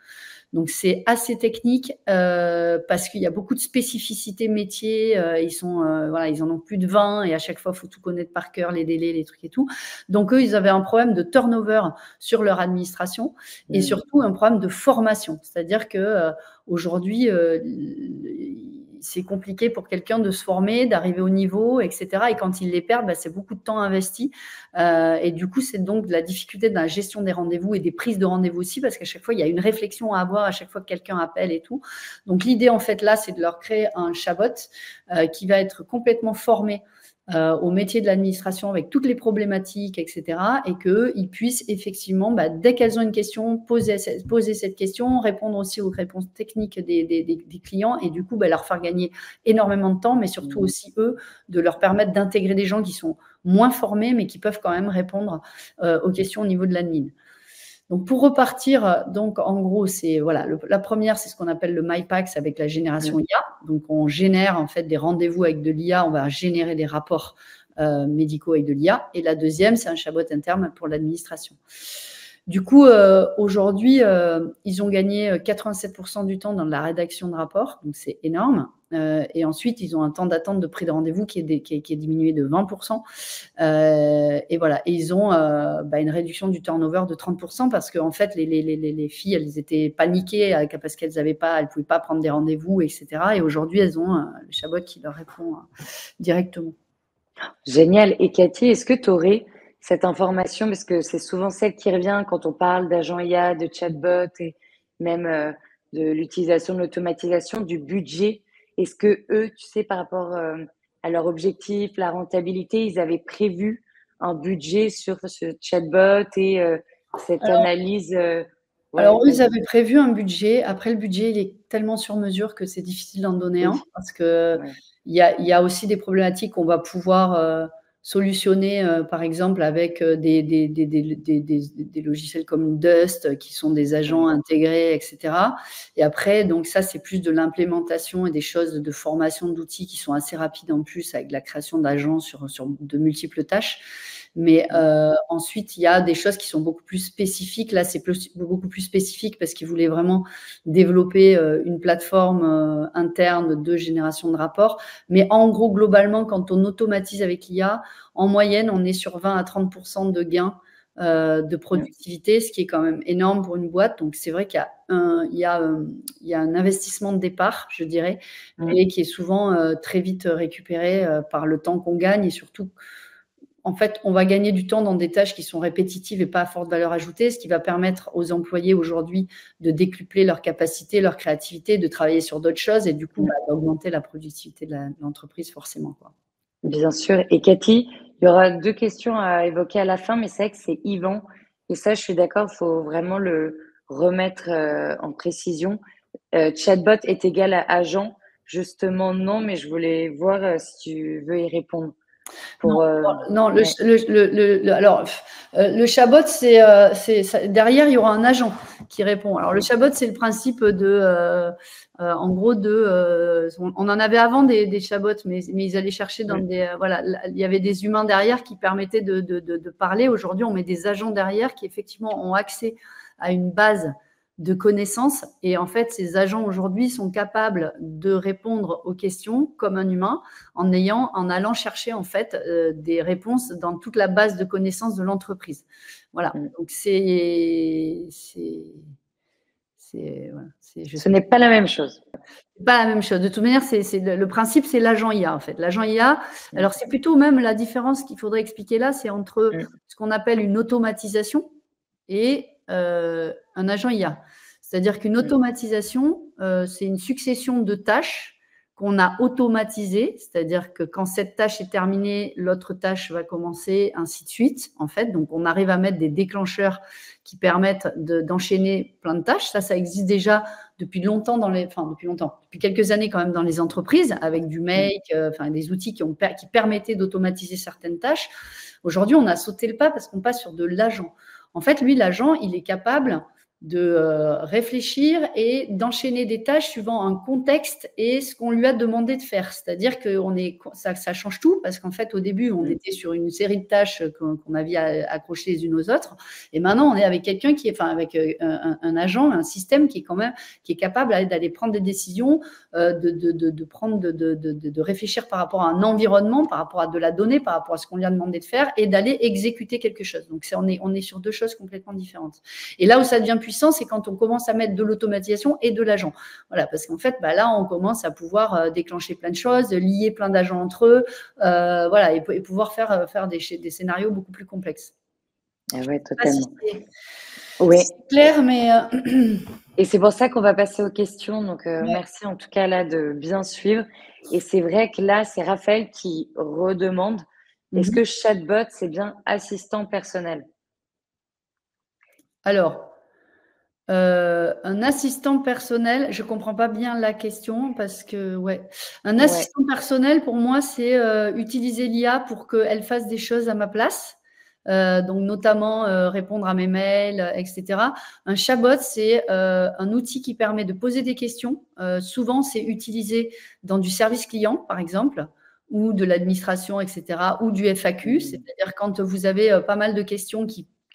Donc, c'est assez technique parce qu'il y a beaucoup de spécificités métiers. Ils en ont plus de 20 et à chaque fois, il faut tout connaître par cœur, les délais, les trucs et tout. Donc, eux, ils avaient un problème de turnover sur leur administration et surtout un problème de formation. C'est-à-dire qu'aujourd'hui, c'est compliqué pour quelqu'un de se former, d'arriver au niveau, etc. Et quand ils les perdent, c'est beaucoup de temps investi. Et du coup, c'est donc de la difficulté dans la gestion des rendez-vous et des prises de rendez-vous aussi, parce qu'à chaque fois, il y a une réflexion à avoir à chaque fois que quelqu'un appelle et tout. Donc, l'idée, en fait, là, c'est de leur créer un chatbot qui va être complètement formé au métier de l'administration avec toutes les problématiques, etc. Et qu'ils puissent effectivement, dès qu'elles ont une question, poser cette question, répondre aussi aux réponses techniques des clients et du coup, leur faire gagner énormément de temps, mais surtout aussi, eux, de leur permettre d'intégrer des gens qui sont moins formés, mais qui peuvent quand même répondre aux questions au niveau de l'admin. Donc, pour repartir, donc en gros, c'est voilà, la première, c'est ce qu'on appelle le MyPax avec la génération IA. Donc, on génère en fait des rendez-vous avec de l'IA. On va générer des rapports médicaux et de l'IA. Et la deuxième, c'est un chatbot interne pour l'administration. Du coup, aujourd'hui, ils ont gagné 87% du temps dans la rédaction de rapports, donc c'est énorme. Et ensuite, ils ont un temps d'attente de prise de rendez-vous qui est diminué de 20%. Et voilà, et ils ont une réduction du turnover de 30% parce qu'en fait, les filles, elles étaient paniquées parce qu'elles ne pouvaient pas prendre des rendez-vous, etc. Et aujourd'hui, elles ont le chatbot qui leur répond directement. Génial. Et Cathy, est-ce que tu aurais cette information, parce que c'est souvent celle qui revient quand on parle d'agents IA, de chatbot et même de l'utilisation de l'automatisation, du budget. Est-ce que eux, tu sais, par rapport à leur objectif, la rentabilité, ils avaient prévu un budget sur ce chatbot et cette analyse Alors, eux, ils vas-y. avaient prévu un budget. Après, le budget, il est tellement sur mesure que c'est difficile d'en donner un Oui, parce que ouais. il y a aussi des problématiques qu'on va pouvoir solutionner, par exemple, avec des logiciels comme Dust, qui sont des agents Ouais. intégrés, etc. Et après, donc ça, c'est plus de l'implémentation et des choses de formation d'outils qui sont assez rapides en plus avec la création d'agents sur de multiples tâches. Mais ensuite, il y a des choses qui sont beaucoup plus spécifiques. Là, c'est beaucoup plus spécifique parce qu'ils voulaient vraiment développer une plateforme interne de génération de rapports. Mais en gros, globalement, quand on automatise avec l'IA, en moyenne, on est sur 20 à 30% de gains de productivité, ce qui est quand même énorme pour une boîte. Donc, c'est vrai qu'il y a un investissement de départ, je dirais, mais qui est souvent très vite récupéré par le temps qu'on gagne et surtout, en fait, on va gagner du temps dans des tâches qui sont répétitives et pas à forte valeur ajoutée, ce qui va permettre aux employés aujourd'hui de décupler leur capacité, leur créativité, de travailler sur d'autres choses et du coup, d'augmenter la productivité de l'entreprise forcément, quoi. Bien sûr. Et Cathy, il y aura deux questions à évoquer à la fin, mais c'est vrai que c'est Yvan. Et ça, je suis d'accord, il faut vraiment le remettre en précision. Chatbot est égal à agent. Justement, non, mais je voulais voir si tu veux y répondre. Non, Pour, non, ouais. le chatbot, derrière, il y aura un agent qui répond. Alors, le chatbot, c'est le principe en gros, on en avait avant des chatbots, mais ils allaient chercher dans voilà, il y avait des humains derrière qui permettaient de parler. Aujourd'hui, on met des agents derrière qui, effectivement, ont accès à une base de connaissances. Et en fait, ces agents aujourd'hui sont capables de répondre aux questions comme un humain en allant chercher en fait des réponses dans toute la base de connaissances de l'entreprise. Voilà. Donc voilà, Ce n'est pas la même chose. Pas la même chose. De toute manière, le principe, c'est l'agent IA, en fait. L'agent IA, alors c'est plutôt même la différence qu'il faudrait expliquer là, c'est entre ce qu'on appelle une automatisation et un agent IA. C'est-à-dire qu'une automatisation, c'est une succession de tâches qu'on a automatisées, c'est-à-dire que quand cette tâche est terminée, l'autre tâche va commencer, ainsi de suite, en fait. Donc, on arrive à mettre des déclencheurs qui permettent d'enchaîner plein de tâches. Ça existe déjà depuis longtemps depuis quelques années quand même dans les entreprises, avec du Make, des outils qui permettaient d'automatiser certaines tâches. Aujourd'hui, on a sauté le pas parce qu'on passe sur de l'agent. En fait, lui, l'agent, il est capable de réfléchir et d'enchaîner des tâches suivant un contexte et ce qu'on lui a demandé de faire. C'est-à-dire que ça change tout parce qu'en fait, au début, on était sur une série de tâches qu'on avait accrochées les unes aux autres. Et maintenant, on est avec quelqu'un avec un agent, un système qui est capable d'aller prendre des décisions, de réfléchir par rapport à un environnement, par rapport à de la donnée, par rapport à ce qu'on lui a demandé de faire et d'aller exécuter quelque chose. Donc, on est sur deux choses complètement différentes. Et là où ça devient puissant, c'est quand on commence à mettre de l'automatisation et de l'agent. Voilà, parce qu'en fait, là, on commence à pouvoir déclencher plein de choses, lier plein d'agents entre eux, voilà, et pouvoir faire des scénarios beaucoup plus complexes. Oui, totalement. C'est clair, mais... Et c'est pour ça qu'on va passer aux questions. Donc, merci en tout cas là de bien suivre. Et c'est vrai que là, c'est Raphaël qui redemande, est-ce que chatbot, c'est bien assistant personnel? Alors, un assistant personnel, je ne comprends pas bien la question parce que, un assistant personnel, pour moi, c'est utiliser l'IA pour qu'elle fasse des choses à ma place. Donc, notamment répondre à mes mails, etc. Un chatbot, c'est un outil qui permet de poser des questions. Souvent, c'est utilisé dans du service client, par exemple, ou de l'administration, etc., ou du FAQ, c'est-à-dire quand vous avez pas mal de questions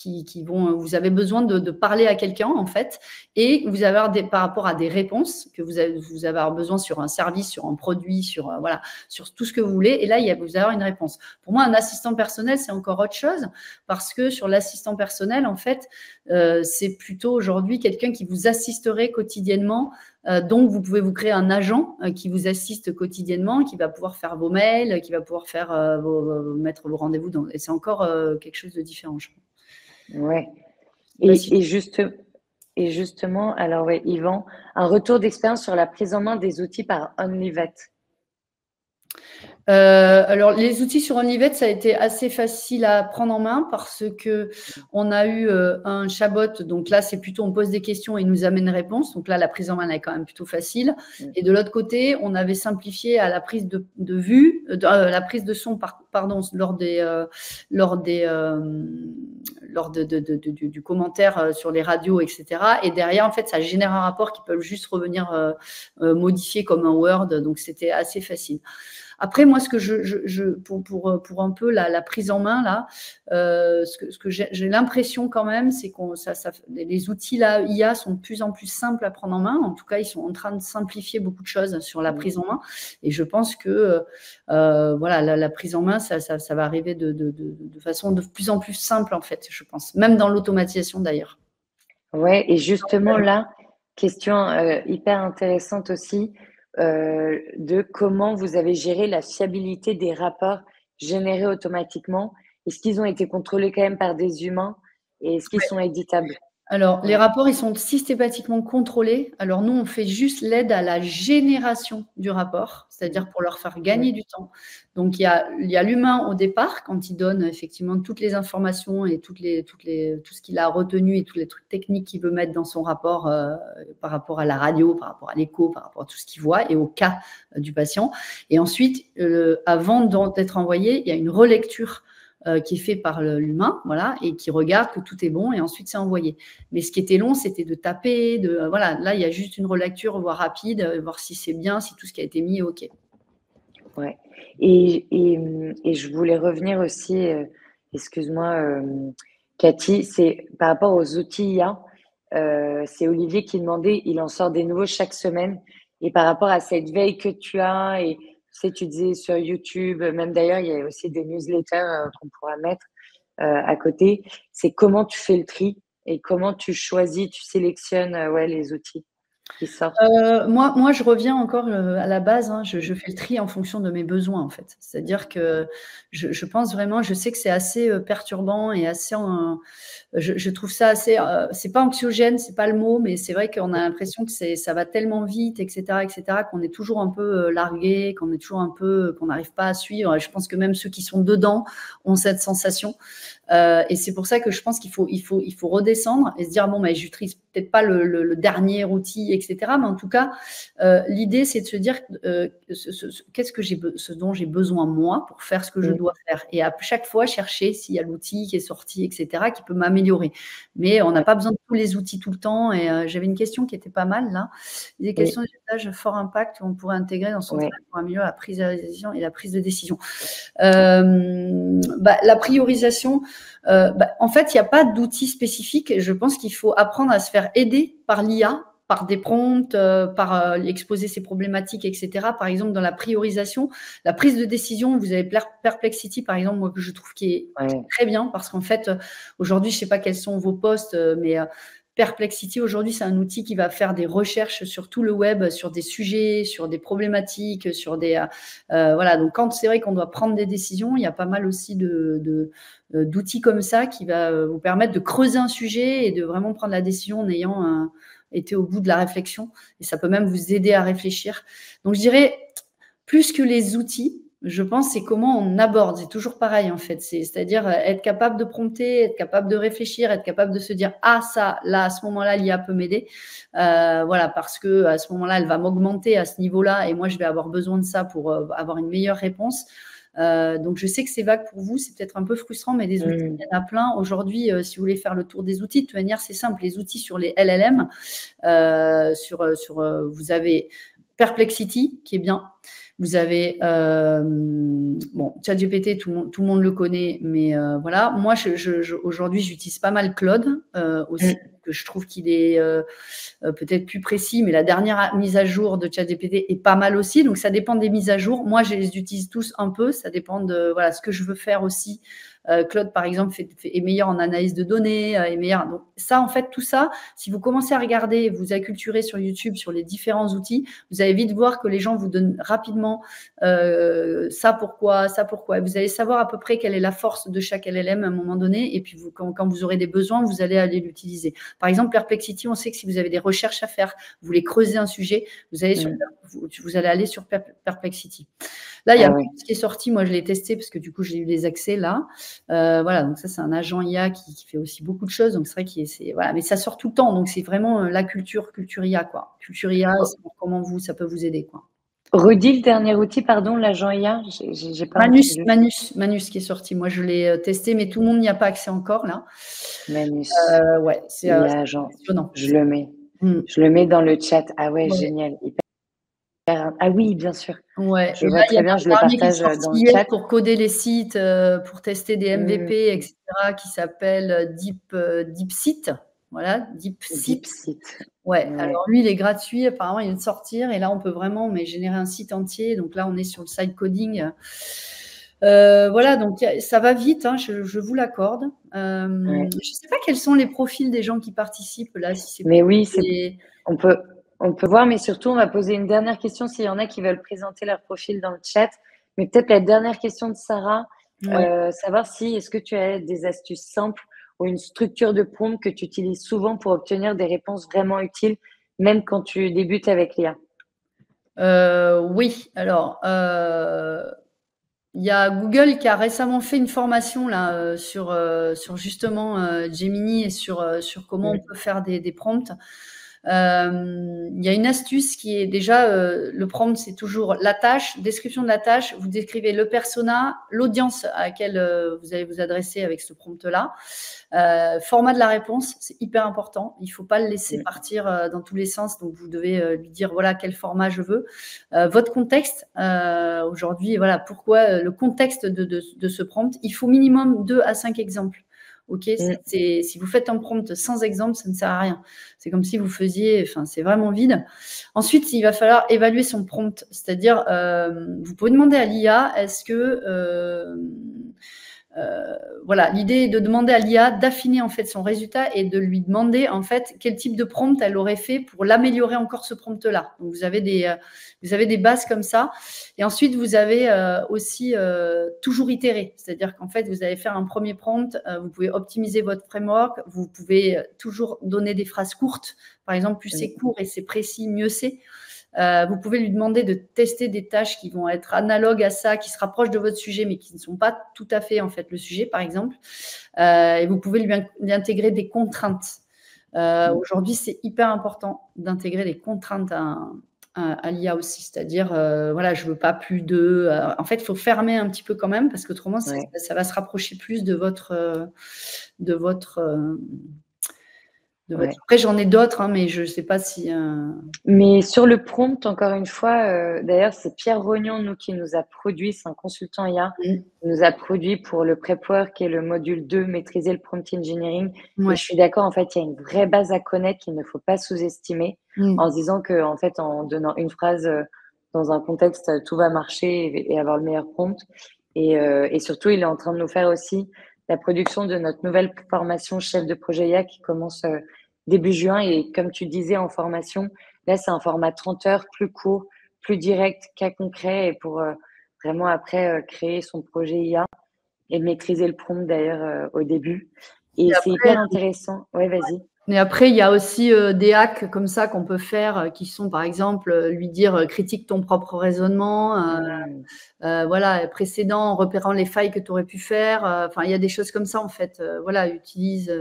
vous avez besoin de parler à quelqu'un, en fait, et vous avez par rapport à des réponses que vous avez avoir besoin sur un service, sur un produit, voilà, sur tout ce que vous voulez, et là, vous allez avoir une réponse. Pour moi, un assistant personnel, c'est encore autre chose, parce que sur l'assistant personnel, en fait, c'est plutôt aujourd'hui quelqu'un qui vous assisterait quotidiennement. Donc, vous pouvez vous créer un agent qui vous assiste quotidiennement, qui va pouvoir faire vos mails, qui va pouvoir faire mettre vos rendez-vous. Et c'est encore quelque chose de différent, je pense. Ouais. Et justement, alors ouais, Yvan, un retour d'expérience sur la prise en main des outils par OnlyVet. Alors, les outils sur OnlyVet, ça a été assez facile à prendre en main parce que on a eu un chatbot. Donc là, c'est plutôt on pose des questions et il nous amène une réponse. Donc là, la prise en main elle est quand même plutôt facile. Et de l'autre côté, on avait simplifié à la prise de vue, la prise de son, pardon, lors du commentaire sur les radios, etc. Et derrière, en fait, ça génère un rapport qui peut juste revenir modifier comme un Word. Donc, c'était assez facile. Après, moi, ce que pour un peu la prise en main, là, ce que j'ai l'impression quand même, c'est que les outils là, IA sont de plus en plus simples à prendre en main. En tout cas, ils sont en train de simplifier beaucoup de choses sur la prise en main. Et je pense que voilà, la prise en main, ça va arriver de façon de plus en plus simple, en fait, je pense. Même dans l'automatisation, d'ailleurs. Ouais, et justement là, question hyper intéressante aussi, de comment vous avez géré la fiabilité des rapports générés automatiquement. Est-ce qu'ils ont été contrôlés quand même par des humains et est-ce qu'ils sont éditables? Alors, les rapports, ils sont systématiquement contrôlés. Alors, nous, on fait juste l'aide à la génération du rapport, c'est-à-dire pour leur faire gagner du temps. Donc, il y a l'humain au départ, quand il donne effectivement toutes les informations et tout ce qu'il a retenu et tous les trucs techniques qu'il veut mettre dans son rapport par rapport à la radio, par rapport à l'écho, par rapport à tout ce qu'il voit et au cas du patient. Et ensuite, avant d'être envoyé, il y a une relecture qui est fait par l'humain, voilà, et qui regarde que tout est bon, et ensuite c'est envoyé. Mais ce qui était long, c'était de taper, voilà, là, il y a juste une relecture, voire rapide, voir si c'est bien, si tout ce qui a été mis est OK. Ouais. Et je voulais revenir aussi, excuse-moi, Cathy, c'est par rapport aux outils IA, c'est Olivier qui demandait, il en sort des nouveaux chaque semaine, et par rapport à cette veille que tu as, et tu disais sur YouTube, même d'ailleurs, il y a aussi des newsletters qu'on pourra mettre à côté, c'est comment tu fais le tri et comment tu choisis, tu sélectionnes ouais, les outils qui sortent. Moi, je reviens encore à la base. Hein, je fais le tri en fonction de mes besoins, en fait. C'est-à-dire que je pense vraiment, je sais que c'est assez perturbant et assez. Je trouve ça assez. C'est pas anxiogène, c'est pas le mot, mais c'est vrai qu'on a l'impression que ça va tellement vite, etc., qu'on est toujours un peu largué, qu'on est toujours un peu, qu'on n'arrive pas à suivre. Je pense que même ceux qui sont dedans ont cette sensation. Et c'est pour ça que je pense qu'il faut redescendre et se dire bon, mais j'utilise peut-être pas le dernier outil, etc. Mais en tout cas, l'idée c'est de se dire ce dont j'ai besoin moi pour faire ce que je dois faire. Et à chaque fois chercher s'il y a l'outil qui est sorti, etc. qui peut m'améliorer. Mais on n'a pas besoin de tous les outils tout le temps. Et j'avais une question qui était pas mal là. Des questions d'usage fort impact qu'on pourrait intégrer dans son travail pour améliorer la prise de décision et la prise de décision. La priorisation, en fait, il n'y a pas d'outils spécifiques. Je pense qu'il faut apprendre à se faire aider par l'IA, par des prompts, par exposer ses problématiques, etc. Par exemple, dans la priorisation, la prise de décision, vous avez Perplexity, par exemple, moi, que je trouve qui est très bien, parce qu'en fait, aujourd'hui, je ne sais pas quels sont vos postes, mais Perplexity, aujourd'hui, c'est un outil qui va faire des recherches sur tout le web, sur des sujets, sur des problématiques, sur des… voilà, donc quand c'est vrai qu'on doit prendre des décisions, il y a pas mal aussi d'outils comme ça qui va vous permettre de creuser un sujet et de vraiment prendre la décision en ayant été au bout de la réflexion. Et ça peut même vous aider à réfléchir. Donc, je dirais, plus que les outils, je pense, c'est comment on aborde. C'est toujours pareil, en fait. C'est-à-dire être capable de prompter, être capable de réfléchir, être capable de se dire « Ah, ça, là, à ce moment-là, l'IA peut m'aider. Voilà, parce que à ce moment-là, elle va m'augmenter à ce niveau-là et moi, je vais avoir besoin de ça pour avoir une meilleure réponse. » Donc, je sais que c'est vague pour vous, c'est peut-être un peu frustrant, mais des outils, il y en a plein. Aujourd'hui, si vous voulez faire le tour des outils, de toute manière, c'est simple. Les outils sur les LLM, vous avez Perplexity, qui est bien, Vous avez, bon, ChatGPT, tout le monde le connaît, mais voilà. Moi, aujourd'hui, j'utilise pas mal Claude aussi, que je trouve qu'il est peut-être plus précis, mais la dernière mise à jour de ChatGPT est pas mal aussi. Donc, ça dépend des mises à jour. Moi, je les utilise tous un peu. Ça dépend de voilà, ce que je veux faire aussi. Claude, par exemple, est meilleur en analyse de données, est meilleur. Donc, ça, en fait, tout ça, si vous commencez à regarder, vous acculturer sur YouTube, sur les différents outils, vous allez vite voir que les gens vous donnent rapidement ça pourquoi, ça pourquoi. Vous allez savoir à peu près quelle est la force de chaque LLM à un moment donné. Et puis, quand vous aurez des besoins, vous allez aller l'utiliser. Par exemple, Perplexity, on sait que si vous avez des recherches à faire, vous voulez creuser un sujet, vous allez aller sur Perplexity. Là, il y a ce qui est sorti. Moi, je l'ai testé parce que du coup, j'ai eu les accès là. Voilà, donc ça, c'est un agent IA qui fait aussi beaucoup de choses. Donc, c'est vrai voilà, mais ça sort tout le temps. Donc, c'est vraiment la culture IA, quoi. Culture IA, comment ça peut vous aider, quoi. Redis le dernier outil, pardon, l'agent IA. J'ai pas entendu. Manus qui est sorti. Moi, je l'ai testé, mais tout le monde n'y a pas accès encore là. Manus. Ouais, c'est impressionnant. Je le mets. Je le mets dans le chat. Ah ouais. Génial. Ah oui, bien sûr. Ouais. Je vois très bien, je le partage dans le chat. Pour coder les sites, pour tester des MVP, etc., qui s'appelle DeepSeek. Voilà, DeepSeek. Ouais. Alors lui, il est gratuit, apparemment, il vient de sortir. Et là, on peut vraiment générer un site entier. Donc là, on est sur le site coding. Voilà, donc ça va vite, hein, je vous l'accorde. Je ne sais pas quels sont les profils des gens qui participent là. Mais oui, on peut voir, mais surtout, on va poser une dernière question s'il y en a qui veulent présenter leur profil dans le chat. Mais peut-être la dernière question de Sarah, savoir est-ce que tu as des astuces simples ou une structure de prompt que tu utilises souvent pour obtenir des réponses vraiment utiles, même quand tu débutes avec l'IA? Oui, alors, il y a Google qui a récemment fait une formation là, sur justement Gemini et sur comment on peut faire des prompts. Il y a une astuce qui est déjà, le prompt, c'est toujours la tâche, description de la tâche, vous décrivez le persona, l'audience à laquelle vous allez vous adresser avec ce prompt-là. Format de la réponse, c'est hyper important. Il ne faut pas le laisser partir dans tous les sens. Donc, vous devez lui dire, voilà, quel format je veux. Votre contexte, aujourd'hui, voilà, pourquoi le contexte de ce prompt. Il faut minimum 2 à 5 exemples. Ok, si vous faites un prompt sans exemple, ça ne sert à rien. C'est comme si vous faisiez, c'est vraiment vide. Ensuite, il va falloir évaluer son prompt, c'est-à-dire, vous pouvez demander à l'IA, est-ce que voilà, l'idée est de demander à l'IA d'affiner en fait son résultat et de lui demander en fait quel type de prompt elle aurait fait pour l'améliorer encore ce prompt-là. Donc vous avez des bases comme ça. Et ensuite vous avez aussi toujours itérer, c'est-à-dire qu'en fait vous allez faire un premier prompt, vous pouvez optimiser votre framework, vous pouvez toujours donner des phrases courtes. Par exemple, plus c'est court et c'est précis, mieux c'est. Vous pouvez lui demander de tester des tâches qui vont être analogues à ça, qui se rapprochent de votre sujet, mais qui ne sont pas tout à fait en fait le sujet, par exemple. Et vous pouvez lui intégrer des contraintes. Aujourd'hui, c'est hyper important d'intégrer des contraintes à l'IA aussi, c'est-à-dire, voilà, je veux pas plus de. En fait, il faut fermer un petit peu quand même, parce qu'autrement, ça va se rapprocher plus de votre. Après, j'en ai d'autres, hein, mais je ne sais pas si. Mais sur le prompt, encore une fois, d'ailleurs, c'est Pierre Rognon, qui nous a produit, c'est un consultant IA, qui nous a produit pour le Prep Work et le module 2, maîtriser le prompt engineering. Et je suis d'accord, en fait, il y a une vraie base à connaître qu'il ne faut pas sous-estimer, en se disant que, en fait, en donnant une phrase dans un contexte, tout va marcher et avoir le meilleur prompt. Et surtout, il est en train de nous faire aussi la production de notre nouvelle formation chef de projet IA qui commence début juin. Et comme tu disais en formation, là, c'est un format 30 heures, plus court, plus direct, cas concret, et pour vraiment après créer son projet IA et maîtriser le prompt d'ailleurs au début. Et c'est hyper intéressant. Ouais, vas-y. Mais après, il y a aussi des hacks comme ça qu'on peut faire, qui sont, par exemple, lui dire critique ton propre raisonnement, voilà, précédent, en repérant les failles que tu aurais pu faire. Enfin, il y a des choses comme ça, en fait. Voilà, utilise.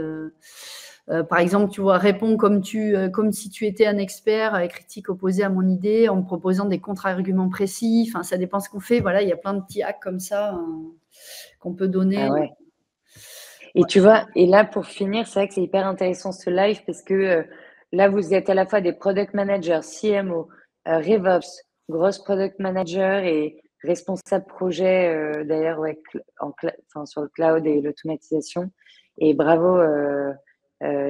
Par exemple, tu vois, réponds comme si tu étais un expert, critique opposée à mon idée, en me proposant des contre-arguments précis. Enfin, ça dépend ce qu'on fait. Voilà, il y a plein de petits hacks comme ça qu'on peut donner. Ah ouais. Et tu vois, et là, pour finir, c'est vrai que c'est hyper intéressant ce live parce que là, vous êtes à la fois des product managers, CMO, RevOps, grosse product manager et responsable projet, d'ailleurs, ouais, enfin, sur le cloud et l'automatisation. Et bravo,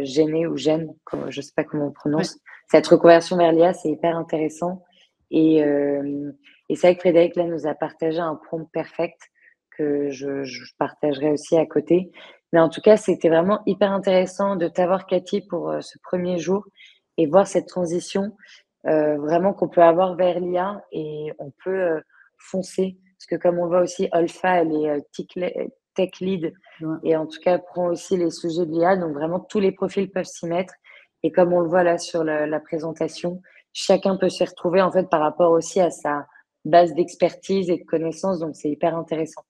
Jenné ou Jen, je sais pas comment on Ouais. prononce. Cette reconversion vers l'IA, c'est hyper intéressant. Et, et c'est vrai que Frédéric, là, nous a partagé un prompt perfect que je partagerai aussi à côté. Mais en tout cas, c'était vraiment hyper intéressant de t'avoir, Cathy, pour ce premier jour et voir cette transition vraiment qu'on peut avoir vers l'IA et on peut foncer. Parce que comme on voit aussi, Olfa, elle est tech lead Ouais. et en tout cas prend aussi les sujets de l'IA. Donc vraiment, tous les profils peuvent s'y mettre. Et comme on le voit là sur la présentation, chacun peut s'y retrouver en fait par rapport aussi à sa base d'expertise et de connaissances. Donc c'est hyper intéressant.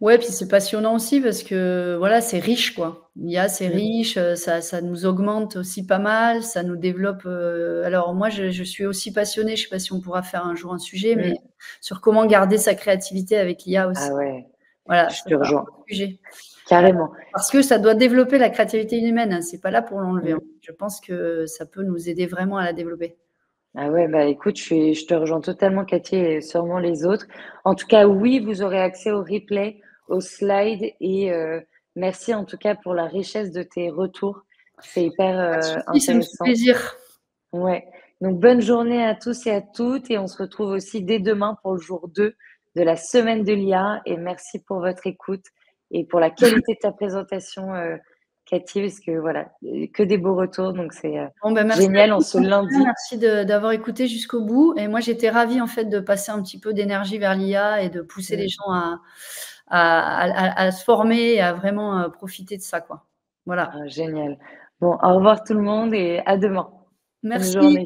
Ouais, puis c'est passionnant aussi parce que voilà, c'est riche quoi. L'IA, c'est Mm. riche, ça nous augmente aussi pas mal, ça nous développe, alors moi je suis aussi passionnée, je sais pas si on pourra faire un jour un sujet, mais Mm. sur comment garder sa créativité avec l'IA aussi. Ah ouais, Voilà, je ça te c'est un rejoins. autre sujet. Heu, Carrément. parce que ça doit développer la créativité humaine, hein, c'est pas là pour l'enlever, hein. Mm. Je pense que ça peut nous aider vraiment à la développer. Ah ouais, bah écoute, je te rejoins totalement, Cathy, et sûrement les autres. En tout cas, oui, vous aurez accès au replay, aux slides et merci en tout cas pour la richesse de tes retours. C'est hyper Pas de souci, ça me fait intéressant. plaisir. Ouais. Donc bonne journée à tous et à toutes et on se retrouve aussi dès demain pour le jour 2 de la semaine de l'IA et merci pour votre écoute et pour la qualité de ta présentation, Cathy, parce que voilà, que des beaux retours, donc c'est Bon, ben, merci à génial en tous ce en tout cas, lundi. merci d'avoir écouté jusqu'au bout et moi j'étais ravie en fait de passer un petit peu d'énergie vers l'IA et de pousser les Mm. gens à se former et à vraiment, profiter de ça, quoi. Voilà. Ah, génial. Bon, au revoir tout le monde et à demain. Bonne Merci. journée.